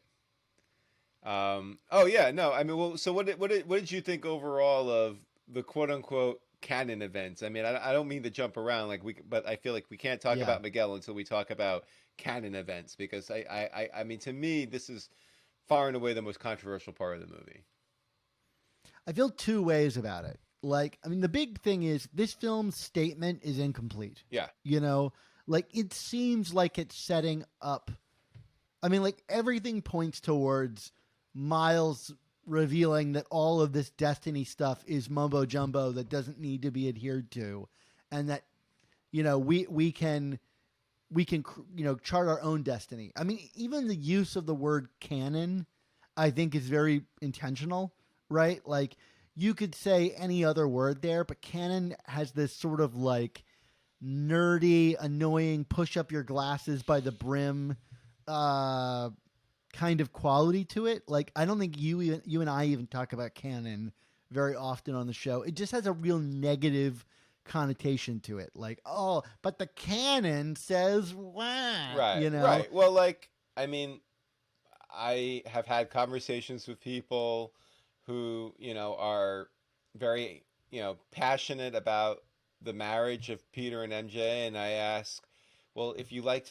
Oh yeah, no, I mean, well, so what did you think overall of the quote unquote canon events? I mean, I don't mean to jump around, but I feel like we can't talk about Miguel until we talk about canon events, because I mean, to me, this is far and away the most controversial part of the movie. I feel two ways about it. Like, I mean, the big thing is this film's statement is incomplete. Yeah. Like, it seems like it's setting up. I mean, like, everything points towards Miles revealing that all of this Destiny stuff is mumbo jumbo that doesn't need to be adhered to, and that we can chart our own destiny. I mean, even the use of the word canon, I think, is very intentional, right? Like, you could say any other word there, but canon has this sort of, like, nerdy, annoying, push up your glasses by the brim kind of quality to it. Like, I don't think you and I even talk about canon very often on the show. It just has a real negative connotation to it. Like, oh, but the canon says what? Right. Right. Well, like, I mean, I have had conversations with people who, are very, passionate about the marriage of Peter and MJ, and I ask, well, if you liked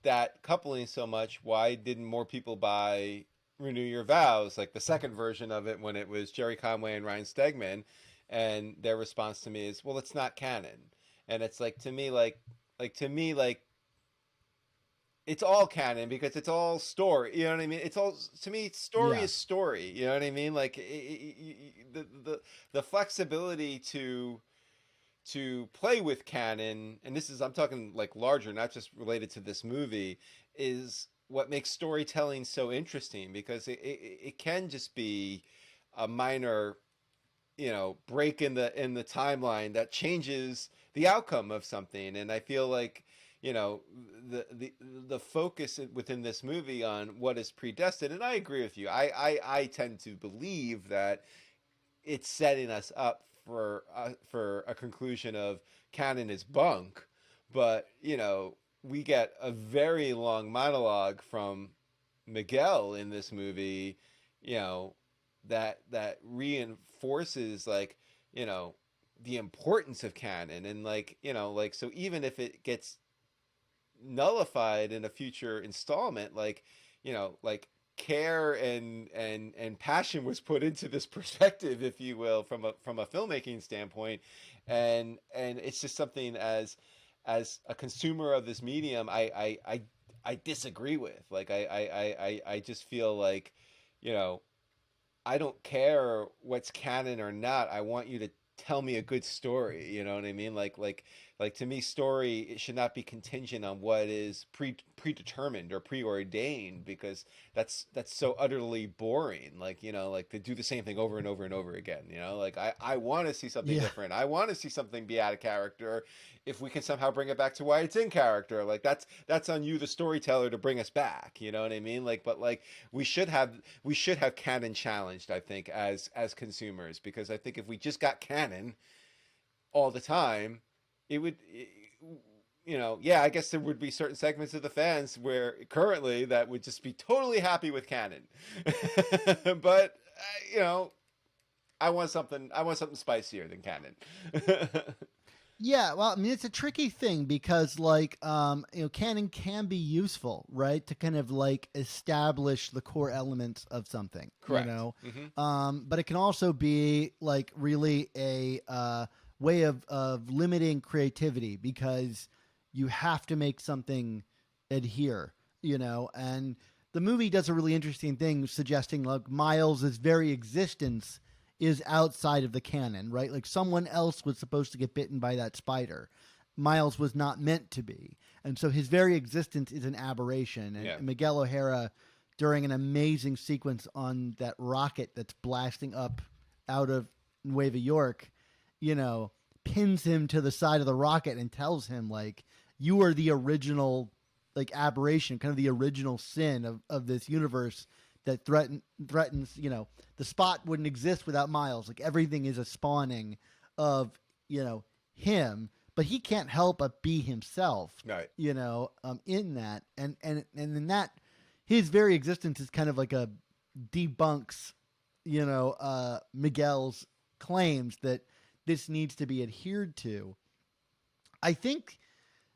that coupling so much, why didn't more people buy Renew Your Vows, like the second version of it, when it was Jerry Conway and Ryan Stegman? And their response to me is, well, it's not canon. And it's like, to me, it's all canon because it's all story. You know what I mean? It's all, to me, story is story. You know what I mean? Like, the flexibility to play with canon, and I'm talking, like, larger, not just related to this movie, is what makes storytelling so interesting, because it can just be a minor, break in the timeline that changes the outcome of something. And I feel like, the focus within this movie on what is predestined, and I agree with you. I tend to believe that it's setting us up for a conclusion of canon is bunk, but we get a very long monologue from Miguel in this movie, that reinforces the importance of canon, and so even if it gets nullified in a future installment, care and passion was put into this perspective, if you will, from a filmmaking standpoint, and it's just something as a consumer of this medium, I disagree with. I just feel I don't care what's canon or not. I want you to tell me a good story. You know what I mean? Like to me, story, it should not be contingent on what is predetermined or preordained, because that's so utterly boring. Like to do the same thing over and over and over again. I want to see something different. I want to see something be out of character. If we can somehow bring it back to why it's in character, that's on you, the storyteller, to bring us back. You know what I mean? But we should have canon challenged, I think, as consumers, because I think if we just got canon all the time, it would, I guess there would be certain segments of the fans where currently that would just be totally happy with canon. But I want something spicier than canon. Yeah, well, I mean, it's a tricky thing because, canon can be useful, right, to kind of establish the core elements of something. Correct. But it can also be really a way of limiting creativity, because you have to make something adhere. And the movie does a really interesting thing, suggesting Miles's very existence is outside of the canon, right? Like someone else was supposed to get bitten by that spider. Miles was not meant to be. And so his very existence is an aberration. And Miguel O'Hara, during an amazing sequence on that rocket that's blasting up out of Nueva York, pins him to the side of the rocket and tells him, you are the original, aberration, kind of the original sin of this universe that threatens, the Spot wouldn't exist without Miles. Everything is a spawning of, him, but he can't help but be himself, right? In that, and in that, his very existence is kind of a debunks, Miguel's claims that this needs to be adhered to. I think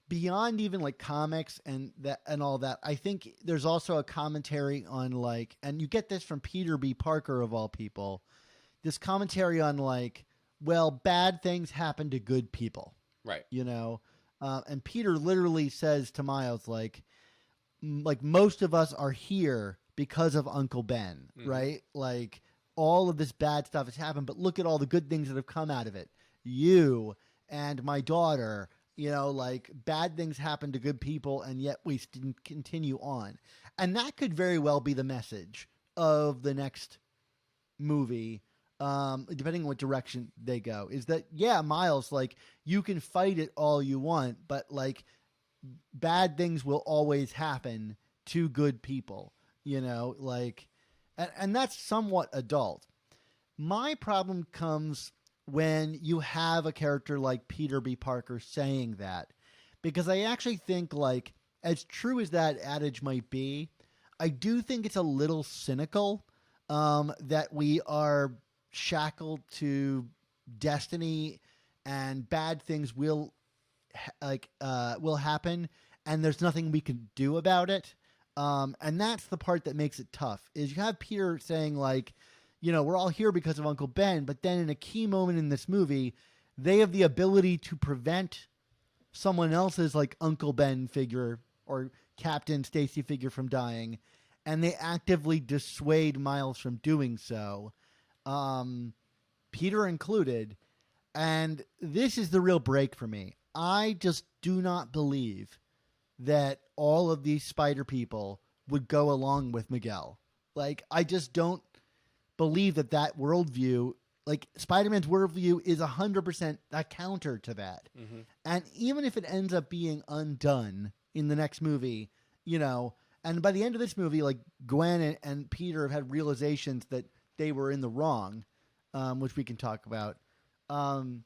beyond even comics and all that, I think there's also a commentary on and you get this from Peter B. Parker of all people, this commentary on well, bad things happen to good people, right? And Peter literally says to Miles, most of us are here because of Uncle Ben, right? All of this bad stuff has happened, but look at all the good things that have come out of it. You and my daughter. Bad things happen to good people, and yet we continue on. And that could very well be the message of the next movie, depending on what direction they go, is that, Miles, you can fight it all you want, but, bad things will always happen to good people, and that's somewhat adult. My problem comes when you have a character like Peter B. Parker saying that, because I actually think, as true as that adage might be, I do think it's a little cynical that we are shackled to destiny and bad things will happen, and there's nothing we can do about it. And that's the part that makes it tough, is you have Peter saying we're all here because of Uncle Ben, but then in a key moment in this movie, they have the ability to prevent someone else's Uncle Ben figure or Captain Stacy figure from dying, and they actively dissuade Miles from doing so, Peter included. And this is the real break for me. I just do not believe that all of these spider people would go along with Miguel. I just don't believe that worldview, Spider-Man's worldview, is 100% a counter to that. And even if it ends up being undone in the next movie, and by the end of this movie, Gwen and Peter have had realizations that they were in the wrong, which we can talk about. Um,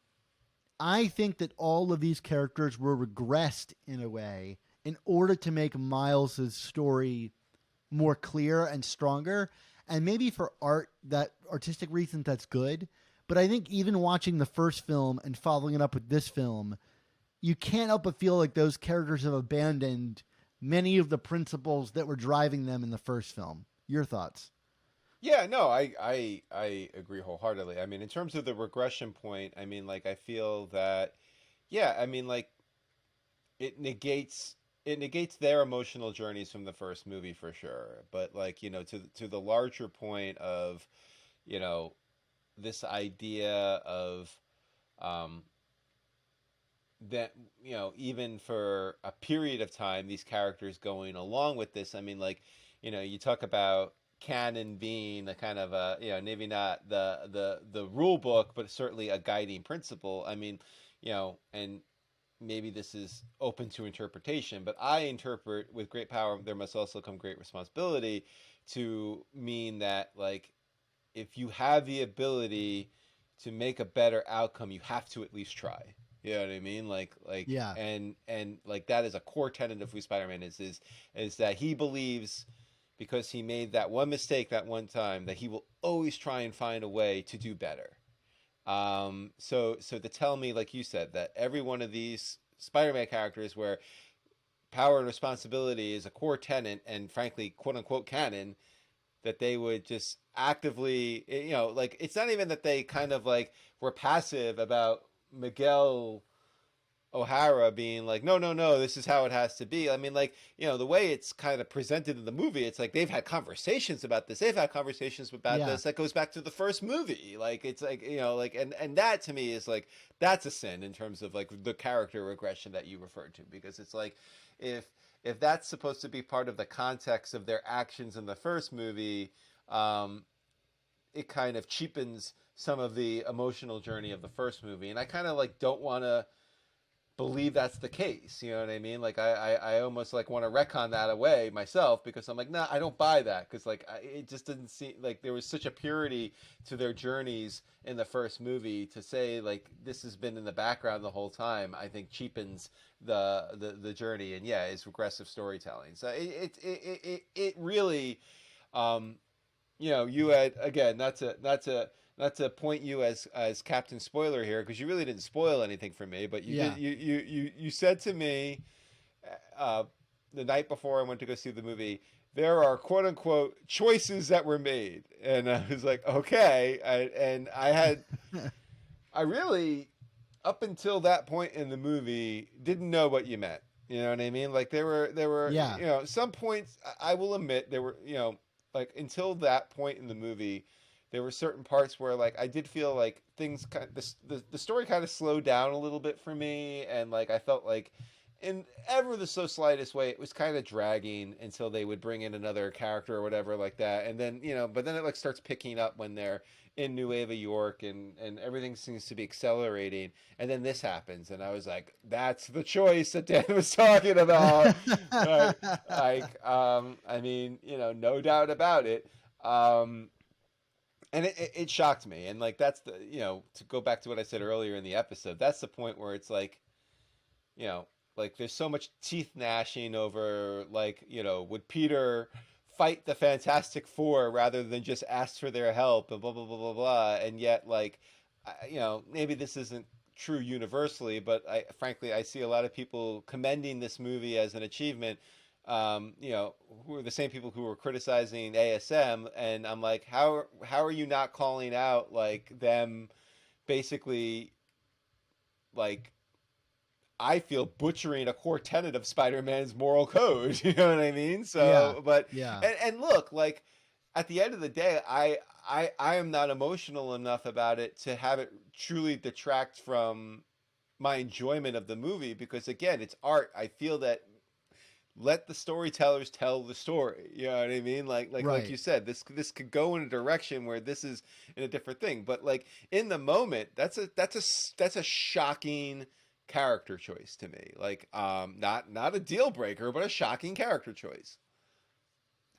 I think that all of these characters were regressed in a way in order to make Miles's story more clear and stronger. And maybe for artistic reasons, that's good. But I think even watching the first film and following it up with this film, you can't help but feel like those characters have abandoned many of the principles that were driving them in the first film. Your thoughts? Yeah, no, I agree wholeheartedly. I mean, in terms of the regression point, I mean, like, I feel that, yeah, I mean, like, it negates it negates their emotional journeys from the first movie for sure. But like, to the larger point of, you know, this idea of um, that even for a period of time these characters going along with this, I mean, like, you talk about canon being a kind of a, maybe not the rule book, but certainly a guiding principle. I mean, and maybe this is open to interpretation, but I interpret with great power there must also come great responsibility, to mean that, like, if you have the ability to make a better outcome, you have to at least try. You know what I mean? Yeah. And like, that is a core tenet of who Spider-Man is that he believes, because he made that one mistake that one time, that he will always try and find a way to do better. So to tell me, like you said, that every one of these Spider-Man characters, where power and responsibility is a core tenet and frankly, quote unquote, canon, that they would just actively, like, it's not even that they kind of like were passive about Miguel O'Hara being like, no, no, no, this is how it has to be. I mean, like, the way it's kind of presented in the movie, it's like they've had conversations about this. They've had conversations about Yeah. this that goes back to the first movie. Like, it's like, like, and that to me is like, that's a sin in terms of like the character regression that you referred to, because it's like, if if that's supposed to be part of the context of their actions in the first movie, it kind of cheapens some of the emotional journey of the first movie. And I kind of like don't want to believe that's the case. You know what I mean? Like, I almost like want to retcon that away myself, because I'm like, nah, I don't buy that, because like it just didn't seem like there was such a purity to their journeys in the first movie. To say like this has been in the background the whole time, I think cheapens the journey, and yeah, it's regressive storytelling. So it really, um, you had, again, not to point you as Captain Spoiler here, because you really didn't spoil anything for me, but you Yeah. did. You said to me, uh, the night before I went to go see the movie, there are quote unquote choices that were made, and I was like, okay, and I really, up until that point in the movie, didn't know what you meant. You know what I mean? Like, there were Yeah. some points, I will admit, there were, like, until that point in the movie, there were certain parts where like I did feel like things kind of, the story kind of slowed down a little bit for me, and like I felt like in ever the so slightest way it was kind of dragging until they would bring in another character or whatever like that, and then but then it like starts picking up when they're in Nueva York, and everything seems to be accelerating, and then this happens, and I was like, that's the choice that Dan was talking about. Right? Like, I mean, no doubt about it. And it shocked me, and like that's the, to go back to what I said earlier in the episode, that's the point where it's like, you know like, there's so much teeth gnashing over, like, would Peter fight the Fantastic Four rather than just ask for their help, and blah blah blah blah blah. And yet, like, maybe this isn't true universally, but frankly, I see a lot of people commending this movie as an achievement, who are the same people who were criticizing ASM, and I'm like, how are you not calling out like them, basically, like, I feel butchering a core tenet of Spider-Man's moral code. You know what I mean? Yeah. So, but Yeah. and look, like, at the end of the day, I am not emotional enough about it to have it truly detract from my enjoyment of the movie, because again, it's art. I feel that, let the storytellers tell the story. You know what I mean? Like Right. you said, this could go in a direction where this is in a different thing. But like, in the moment, that's a shocking character choice to me. Like, not a deal breaker, but a shocking character choice.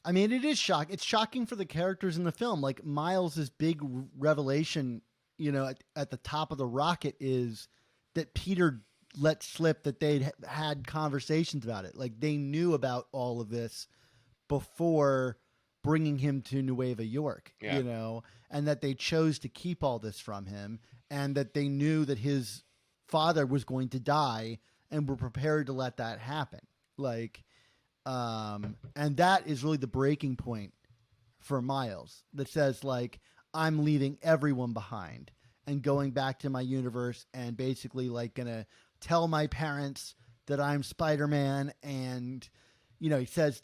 I mean, it is shock. It's shocking for the characters in the film. Like Miles' big revelation, at the top of the rocket is that Peter let slip that they'd had conversations about it. Like they knew about all of this before bringing him to Nueva York, and that they chose to keep all this from him, and that they knew that his father was going to die and were prepared to let that happen. Like, and that is really the breaking point for Miles that says, like, I'm leaving everyone behind and going back to my universe and basically like gonna tell my parents that I'm Spider-Man. And, he says,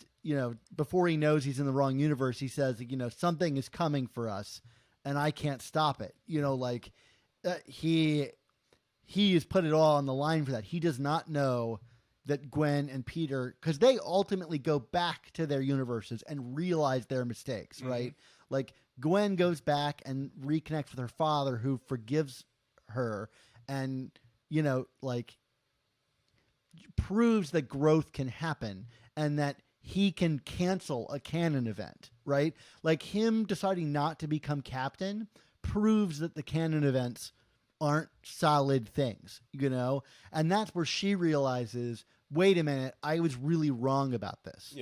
before he knows he's in the wrong universe, he says, something is coming for us and I can't stop it. He has put it all on the line for that. He does not know that Gwen and Peter, because they ultimately go back to their universes and realize their mistakes, right? Like Gwen goes back and reconnects with her father, who forgives her and, like proves that growth can happen and that he can cancel a canon event, right? Like him deciding not to become captain proves that the canon events aren't solid things, and that's where she realizes, wait a minute, I was really wrong about this.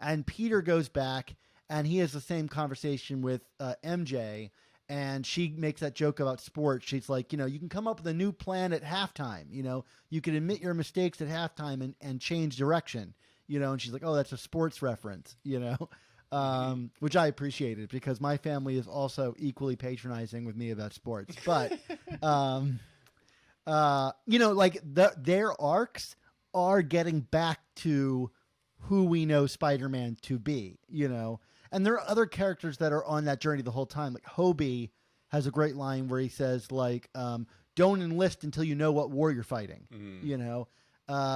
And Peter goes back and he has the same conversation with MJ, and she makes that joke about sports. She's like, you can come up with a new plan at halftime. You can admit your mistakes at halftime and change direction, and she's like, oh, that's a sports reference, which I appreciated because my family is also equally patronizing with me about sports. But, like their arcs are getting back to who we know Spider-Man to be, and there are other characters that are on that journey the whole time. Like Hobie has a great line where he says, like, don't enlist until you know what war you're fighting,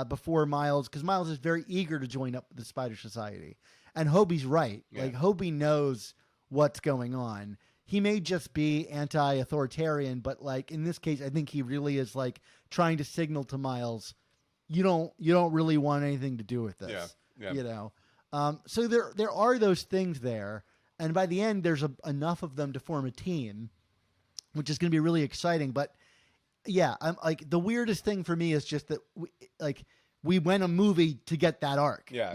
before Miles, because Miles is very eager to join up with the Spider Society. And Hobie's right. Yeah. Like Hobie knows what's going on. He may just be anti-authoritarian, but like in this case, I think he really is like trying to signal to Miles, you don't really want anything to do with this. Yeah. So there are those things there, and by the end, there's enough of them to form a team, which is going to be really exciting. But yeah, I'm like the weirdest thing for me is just that we went a movie to get that arc. Yeah.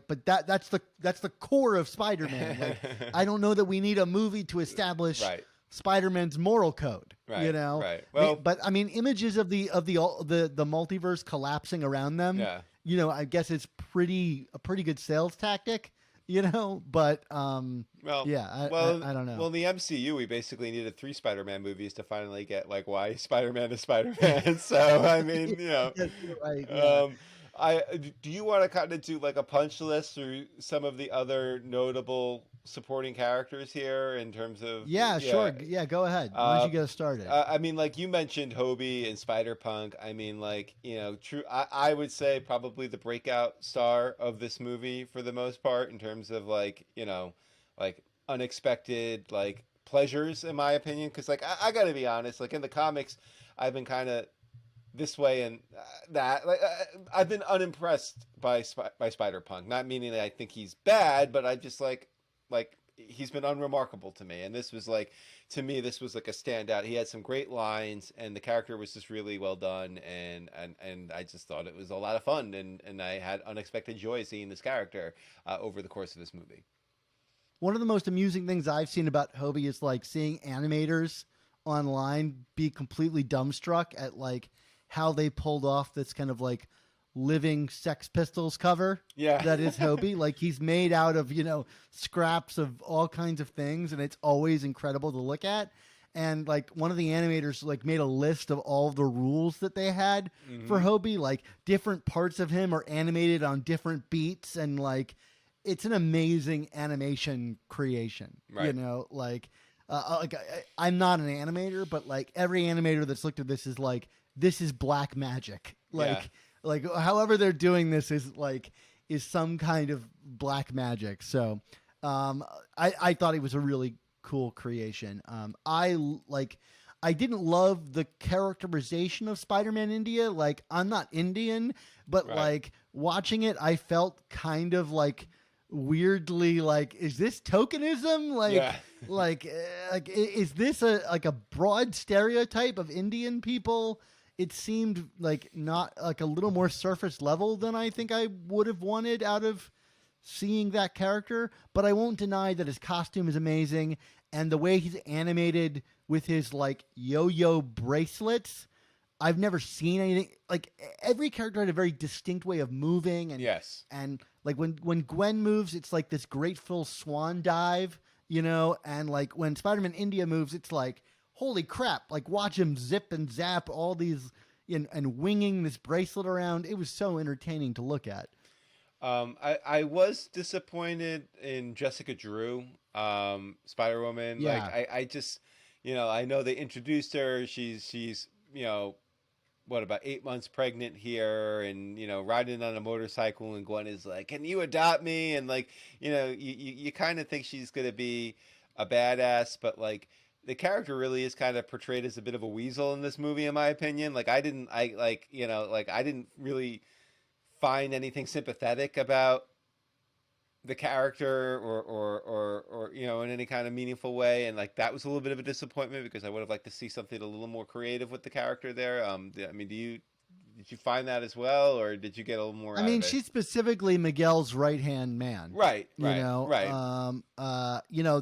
But that's the core of Spider-Man. Like I don't know that we need a movie to establish Spider-Man's moral code. Right. Right. Well, but I mean, images of the multiverse collapsing around them. Yeah. I guess it's a pretty good sales tactic. But yeah, I don't know. Well, in the MCU, we basically needed 3 Spider-Man movies to finally get like why Spider-Man is Spider-Man. So I mean, right, yeah. Do you want to kind of do like a punch list through some of the other notable supporting characters here in terms of? Yeah, sure. Yeah, go ahead. Why don't you get us started? I mean, like you mentioned Hobie and Spider-Punk. I mean, like, true. I would say probably the breakout star of this movie for the most part in terms of like, like unexpected like pleasures in my opinion. Because like I got to be honest, like in the comics, I've been kind of this way and that. Like I've been unimpressed by Spider-Punk. Not meaning that I think he's bad, but I just like he's been unremarkable to me. And this was like, to me, this was like a standout. He had some great lines and the character was just really well done. And I just thought it was a lot of fun. And I had unexpected joy seeing this character over the course of this movie. One of the most amusing things I've seen about Hobie is like seeing animators online be completely dumbstruck at like how they pulled off this kind of like living Sex Pistols cover. Yeah. That is Hobie. Like he's made out of, scraps of all kinds of things, and it's always incredible to look at. And like one of the animators like made a list of all the rules that they had for Hobie. Like different parts of him are animated on different beats, and like it's an amazing animation creation. Right. I'm not an animator, but like every animator that's looked at this is like, this is black magic. Like however they're doing this is some kind of black magic. So I thought it was a really cool creation. I didn't love the characterization of Spider-Man India. Like I'm not Indian, but like watching it, I felt kind of like weirdly like, is this tokenism? Yeah. Is this a broad stereotype of Indian people? It seemed like not like a little more surface level than I think I would have wanted out of seeing that character. But I won't deny that his costume is amazing, and the way he's animated with his like yo-yo bracelets. I've never seen anything like every character had a very distinct way of moving, and Yes. and like when Gwen moves, it's like this graceful swan dive, and like when Spider-Man India moves, it's like holy crap, like watch him zip and zap all these and winging this bracelet around. It was so entertaining to look at. I was disappointed in Jessica Drew, Spider-Woman. Like Yeah, I just, I know they introduced her. She's what, about 8 months pregnant here, and riding on a motorcycle, and Gwen is like, can you adopt me? And like, you kind of think she's gonna be a badass, but like the character really is kind of portrayed as a bit of a weasel in this movie, in my opinion. Like I didn't really find anything sympathetic about the character, or in any kind of meaningful way, and like that was a little bit of a disappointment, because I would have liked to see something a little more creative with the character there. I mean, did you find that as well, or did you get a little more I out mean, of it? she's specifically Miguel's right-hand man. Right, You right, know, right.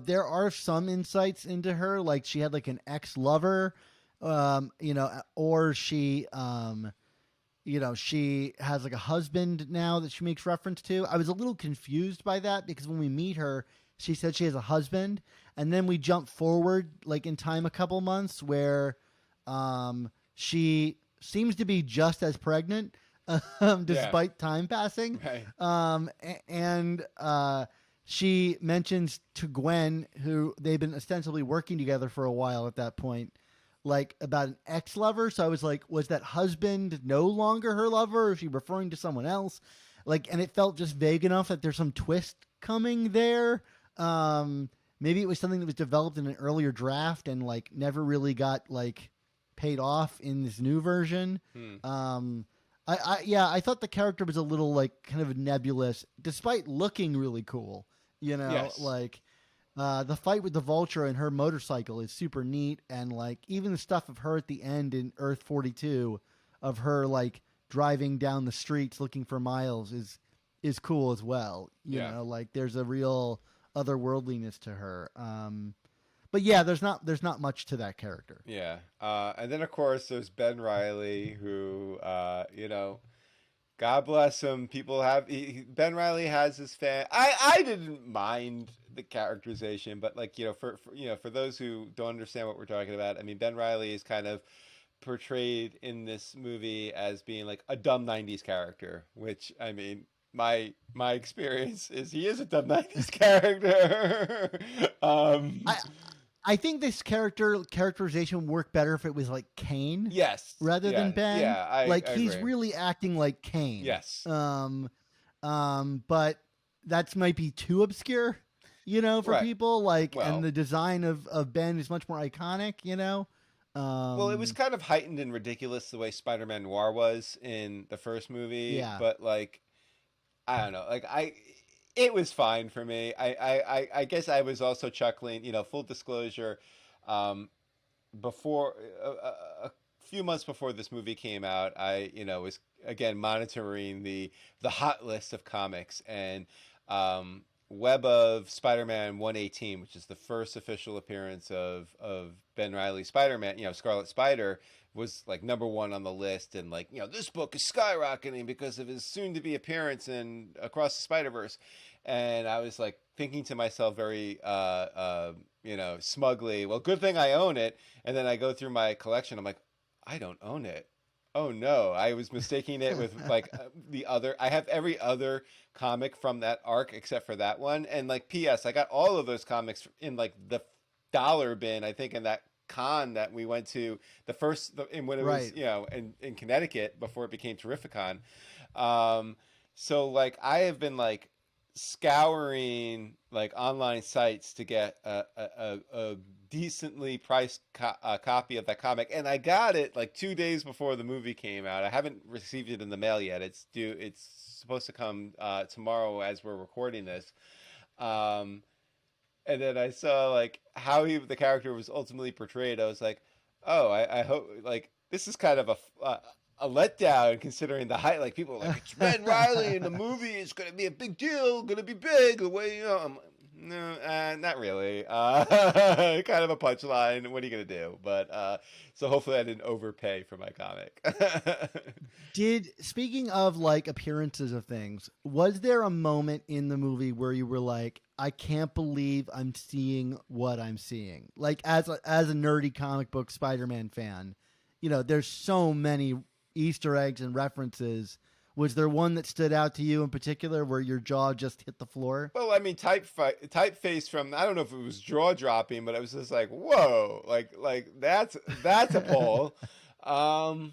there are some insights into her, like she had like an ex-lover, or she has like a husband now that she makes reference to. I was a little confused by that because when we meet her, she said she has a husband, and then we jump forward like in time a couple months where she seems to be just as pregnant Yeah, despite time passing. right. And she mentions to Gwen, who they've been ostensibly working together for a while at that point, like about an ex-lover. So I was like, was that husband no longer her lover, or is she referring to someone else? Like, and it felt just vague enough that there's some twist coming there. Maybe it was something that was developed in an earlier draft and like never really got like paid off in this new version. I thought the character was a little like kind of nebulous, despite looking really cool. Yes. Like the fight with the Vulture and her motorcycle is super neat, and like even the stuff of her at the end in Earth 42, of her like driving down the streets looking for Miles is cool as well. Yeah. Like there's a real otherworldliness to her. But yeah, there's not much to that character. Yeah. And then of course there's Ben Riley, who God bless him. People have Ben Riley has his fan. I didn't mind the characterization, but like for those who don't understand what we're talking about, I mean, Ben Riley is kind of portrayed in this movie as being like a dumb '90s character, which I mean, my experience is he is a dumb '90s character. I I think this characterization would work better if it was like Kane Yes. rather Yeah. than Ben. Yeah. Like I he's agree. really acting like Kane. Yes. But that might be too obscure, for Right. people. Like, and Well, the design of Ben is much more iconic. Well, it was kind of heightened and ridiculous the way Spider-Man Noir was in the first movie, Yeah. but like I don't know, like it was fine for me. I guess I was also chuckling. Full disclosure, um, before a few months before this movie came out, I was again monitoring the hot list of comics, and Web of Spider-Man 118, which is the first official appearance of Ben Reilly Spider-Man, Scarlet Spider, was like number one on the list, and like this book is skyrocketing because of his soon-to-be appearance in Across the Spider-Verse, and I was like thinking to myself very smugly, well, good thing I own it. And then I go through my collection, I'm like, I don't own it. Oh no, I was mistaking it with like the other. I have every other comic from that arc except for that one. And like, P.S. I got all of those comics in like the dollar bin, I think, in that con that we went to in when it was Right. in Connecticut before it became Terrificon. So like I have been like scouring like online sites to get a decently priced copy of that comic, and I got it like 2 days before the movie came out. I haven't received it in the mail yet. It's due. It's supposed to come tomorrow as we're recording this. Um, and then I saw like how the character was ultimately portrayed. I was like, oh, I hope like this is kind of a letdown considering the height. Like people were like, it's Red Riley in the movie. It's gonna be a big deal. Gonna be big. The way I'm, no, not really. Kind of a punchline. What are you gonna do? But so hopefully I didn't overpay for my comic. Speaking of like appearances of things, was there a moment in the movie where you were like, I can't believe I'm seeing what I'm seeing? Like as a nerdy comic book Spider-Man fan, there's so many Easter eggs and references. Was there one that stood out to you in particular where your jaw just hit the floor? Well, I mean, typeface from I don't know if it was jaw dropping, but I was just like, whoa, like that's a pull. Um,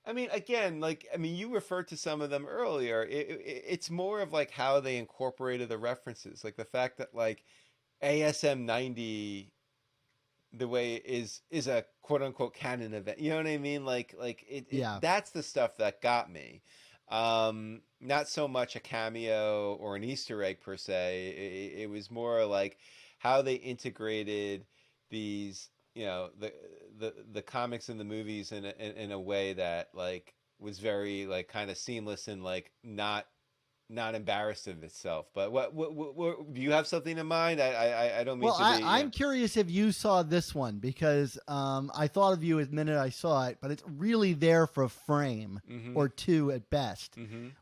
I mean, again, you referred to some of them earlier. It's more of like how they incorporated the references, like the fact that like ASM 90 the way is a quote unquote canon event. You know what I mean? Yeah. That's the stuff that got me. Not so much a cameo or an Easter egg per se. It was more like how they integrated these, the comics and the movies in a way that like was very like kind of seamless and like not embarrassed of itself. But what do you have something in mind? I don't mean Well, to be. I'm curious if you saw this one because I thought of you the minute I saw it, but it's really there for a frame or two at best.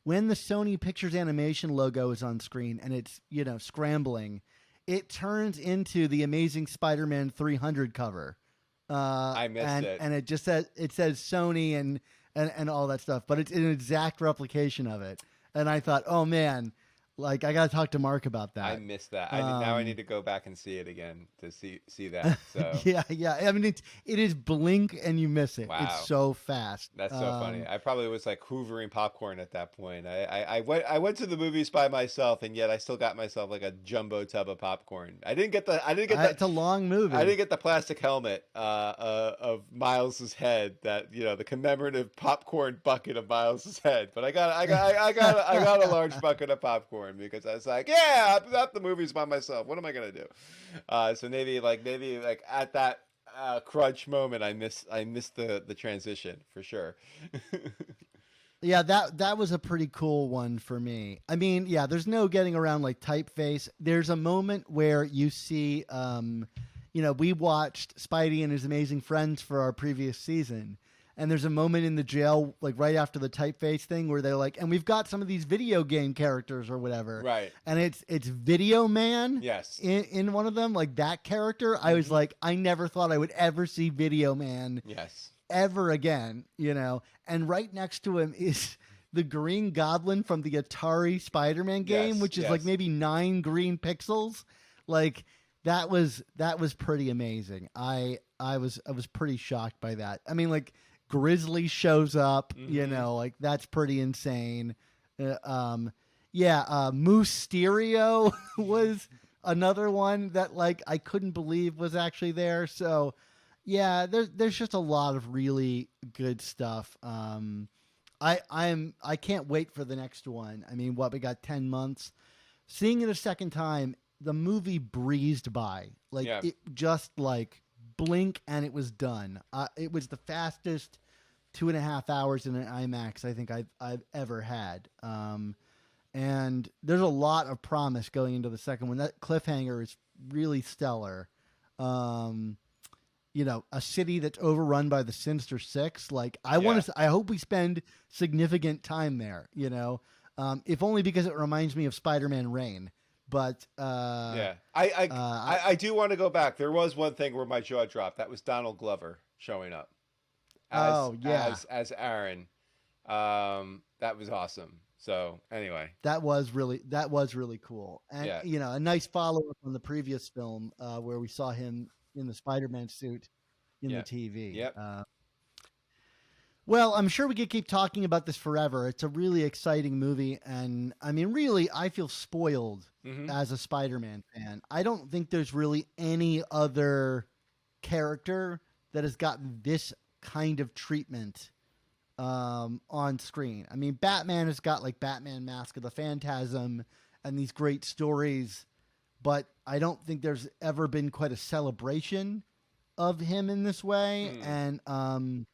When the Sony Pictures Animation logo is on screen and it's scrambling, it turns into the Amazing Spider-Man 300 cover. I missed it, and it just says Sony and all that stuff, but it's an exact replication of it. And I thought, oh man, like I got to talk to Mark about that. I missed that. Now I need to go back and see it again to see that. So yeah. I mean, it is blink and you miss it. Wow. It's so fast. That's so funny. I probably was like hoovering popcorn at that point. I went to the movies by myself, and yet I still got myself like a jumbo tub of popcorn. I didn't get that. It's a long movie. I didn't get the plastic helmet of Miles's head. That the commemorative popcorn bucket of Miles's head. But I got a large bucket of popcorn because I was like, yeah, I'm at the movies by myself. What am I gonna do? So maybe at that crunch moment, I missed the transition for sure. Yeah, that was a pretty cool one for me. I mean, yeah, there's no getting around like typeface. There's a moment where you see, we watched Spidey and His Amazing Friends for our previous season. And there's a moment in the jail, like right after the typeface thing, where they're like, and we've got some of these video game characters or whatever. Right. And it's Video Man. Yes. In one of them, like that character, I was like, I never thought I would ever see Video Man. Yes. Ever again, And right next to him is the Green Goblin from the Atari Spider-Man game, which is like maybe 9 green pixels. Like that was pretty amazing. I was pretty shocked by that. I mean, like Grizzly shows up, like that's pretty insane. Moose Stereo was another one that like I couldn't believe was actually there. So yeah, there's just a lot of really good stuff. I can't wait for the next one. I mean, we got 10 months. Seeing it a second time, the movie breezed by. Like it just like blink and it was done. It was the fastest 2.5 hours in an IMAX I think I've ever had. And there's a lot of promise going into the second one. That cliffhanger is really stellar. A city that's overrun by the Sinister Six. Like I hope we spend significant time there, if only because it reminds me of Spider-Man Reign. But I do want to go back. There was one thing where my jaw dropped. That was Donald Glover showing up as Aaron. That was awesome. So anyway, that was really cool. And a nice follow-up on the previous film where we saw him in the Spider-Man suit in the TV. Yep. Well, I'm sure we could keep talking about this forever. It's a really exciting movie. And I mean, really, I feel spoiled Hmm. as a Spider Man fan. I don't think there's really any other character that has gotten this kind of treatment on screen. I mean, Batman has got like Batman Mask of the Phantasm and these great stories, but I don't think there's ever been quite a celebration of him in this way. Mm. And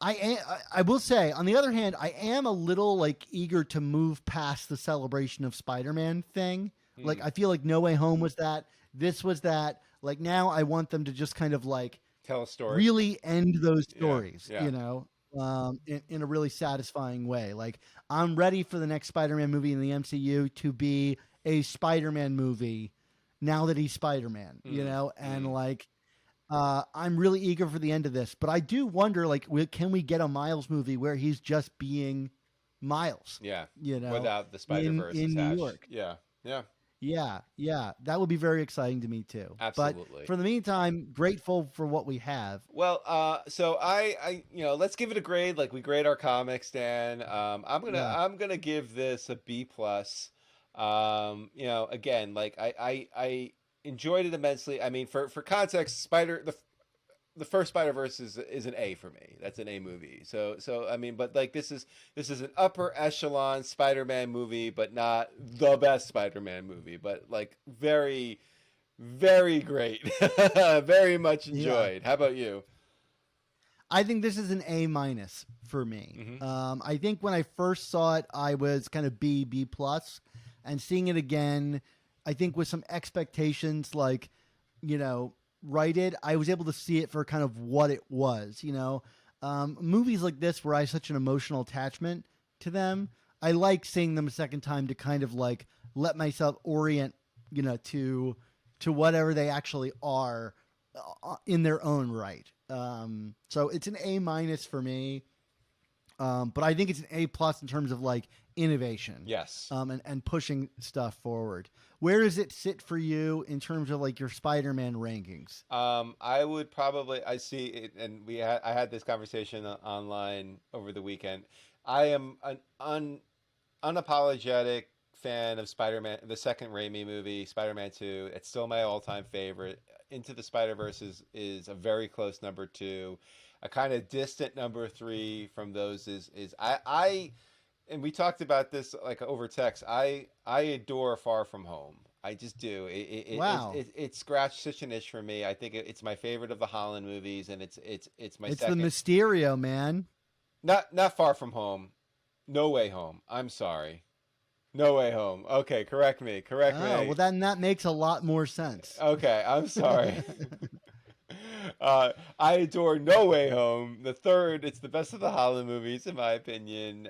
I will say, on the other hand, I am a little like eager to move past the celebration of Spider-Man thing. Like, Mm. I feel like No Way Home was that. This was that. Like, now I want them to just kind of like Tell a story. really end those Yeah. stories, Yeah. in a really satisfying way. Like, I'm ready for the next Spider-Man movie in the MCU to be a Spider-Man movie now that he's Spider-Man, Mm. and Mm. like, I'm really eager for the end of this, but I do wonder, like, can we get a Miles movie where he's just being Miles, Yeah. you know, Without the Spider-Verse in New attached. York? Yeah. Yeah. Yeah, that would be very exciting to me too. But Absolutely. for the meantime, grateful for what we have. Well, so let's give it a grade, like we grade our comics, Dan. Yeah, I'm gonna give this a B plus. Again, like I enjoyed it immensely. I mean, for context, the first Spider-Verse is an A for me. That's an A movie. So I mean, but like this is an upper echelon Spider-Man movie, but not the best Spider-Man movie, but like very, very great. Very much yeah. enjoyed. How about you? I think this is an A minus for me. Hmm. I think when I first saw it, I was kind of B plus, and seeing it again, I think with some expectations like, righted, I was able to see it for kind of what it was. Movies like this where I have such an emotional attachment to them, I like seeing them a second time to kind of like let myself orient, to whatever they actually are in their own right. So it's an A minus for me. But I think it's an A plus in terms of like innovation, Yes. and pushing stuff forward. Where does it sit for you in terms of like your Spider-Man rankings? I would probably I see it, and I had this conversation online over the weekend. I am an unapologetic fan of Spider-Man, the second Raimi movie, Spider-Man 2. It's still my all-time favorite. Into the Spider-Verse is a very close number two. A kind of distant number three from those is I and we talked about this like over text. I adore Far From Home. I just do. Wow, It scratched such an itch for me. I think it's my favorite of the Holland movies, and it's my it's the second. Mysterio, man. Not Far From Home. No Way Home. I'm sorry. No Way Home. Okay, correct me. Correct Oh, me. well, then that makes a lot more sense. Okay, I'm sorry. I adore No Way Home. The third, it's the best of the Holland movies, in my opinion.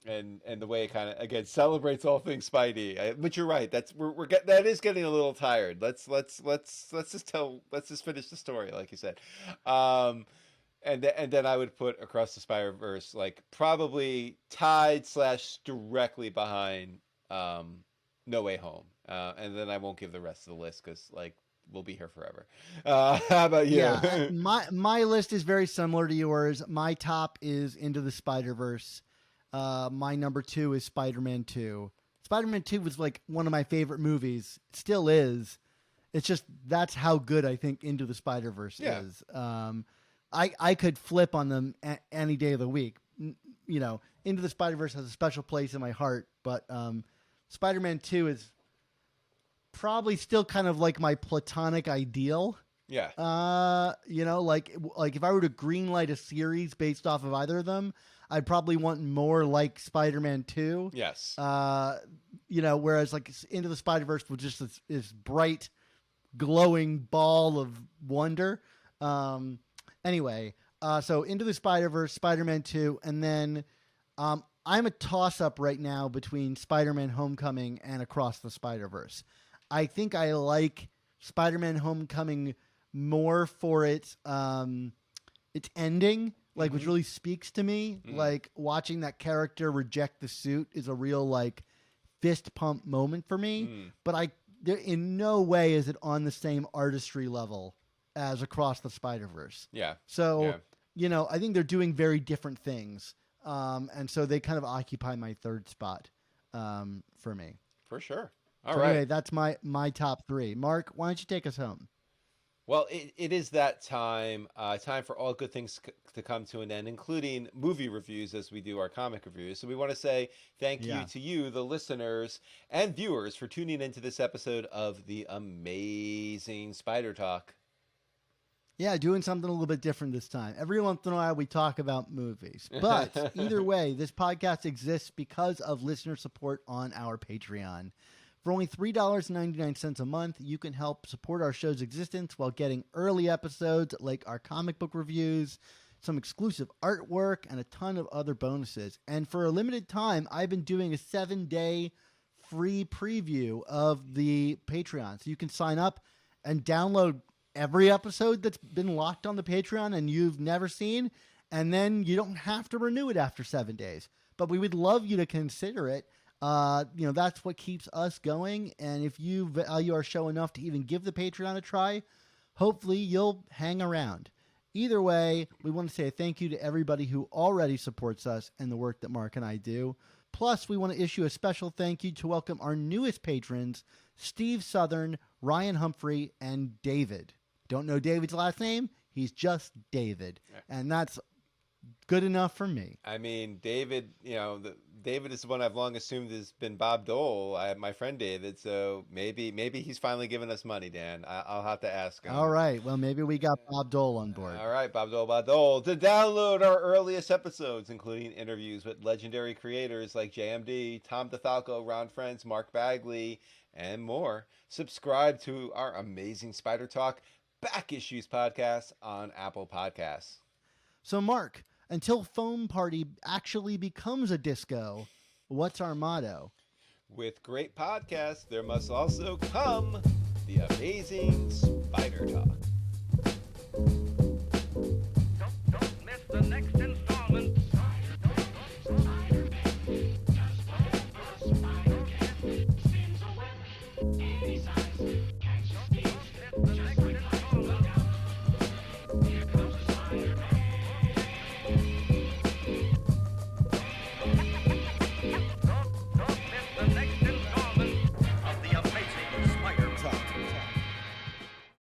And the way it kind of again celebrates all things Spidey. But you're right. That is getting a little tired. Let's just finish the story, like you said. And then I would put Across the Spider-Verse like probably tied / directly behind No Way Home. And then I won't give the rest of the list because like we'll be here forever. How about you? Yeah, my list is very similar to yours. My top is Into the Spider-Verse. My number two is Spider-Man 2. Spider-Man 2 was like one of my favorite movies. It still is. It's just that's how good I think Into the Spider-Verse Yeah. is. I could flip on them any day of the week. Into the Spider-Verse has a special place in my heart, but Spider-Man 2 is probably still kind of like my platonic ideal. Yeah. Like if I were to greenlight a series based off of either of them, I'd probably want more like Spider-Man 2. Yes. Whereas like Into the Spider-Verse was just this bright, glowing ball of wonder. Anyway, so Into the Spider-Verse, Spider-Man 2, and then I'm a toss-up right now between Spider-Man Homecoming and Across the Spider-Verse. I think I like Spider-Man Homecoming more for its ending, like which really speaks to me. Mhm. Like watching that character reject the suit is a real like fist pump moment for me. But there in no way is it on the same artistry level as Across the Spider-Verse. Yeah. So Yeah. I think they're doing very different things. And so they kind of occupy my third spot for me. For sure. All So right. anyway, that's my top three. Mark, why don't you take us home? Well, it is that time, time for all good things to come to an end, including movie reviews as we do our comic reviews. So we want to say thank you to you, the listeners and viewers, for tuning into this episode of the amazing Spider Talk. Yeah, doing something a little bit different this time. Every once in a while, we talk about movies. But either way, this podcast exists because of listener support on our Patreon. For only $3.99 a month, you can help support our show's existence while getting early episodes like our comic book reviews, some exclusive artwork, and a ton of other bonuses. And for a limited time, I've been doing a 7-day free preview of the Patreon. So you can sign up and download every episode that's been locked on the Patreon and you've never seen, and then you don't have to renew it after 7 days. But we would love you to consider it. That's what keeps us going. And if you value our show enough to even give the Patreon a try, hopefully you'll hang around. Either way, we want to say thank you to everybody who already supports us and the work that Mark and I do. Plus, we want to issue a special thank you to welcome our newest patrons, Steve Southern, Ryan Humphrey, and David. Don't know David's last name? He's just David. And that's good enough for me. I mean, David, David is the one I've long assumed has been Bob Dole. I have my friend David, so maybe he's finally giving us money, Dan. I'll have to ask him. All right. Well, maybe we got Bob Dole on board. All right, Bob Dole. To download our earliest episodes, including interviews with legendary creators like JMD, Tom DeFalco, Ron Friends, Mark Bagley, and more, subscribe to our amazing Spider Talk Back Issues podcast on Apple Podcasts. So, Mark, until Foam Party actually becomes a disco, what's our motto? With great podcasts, there must also come the amazing Spider Talk.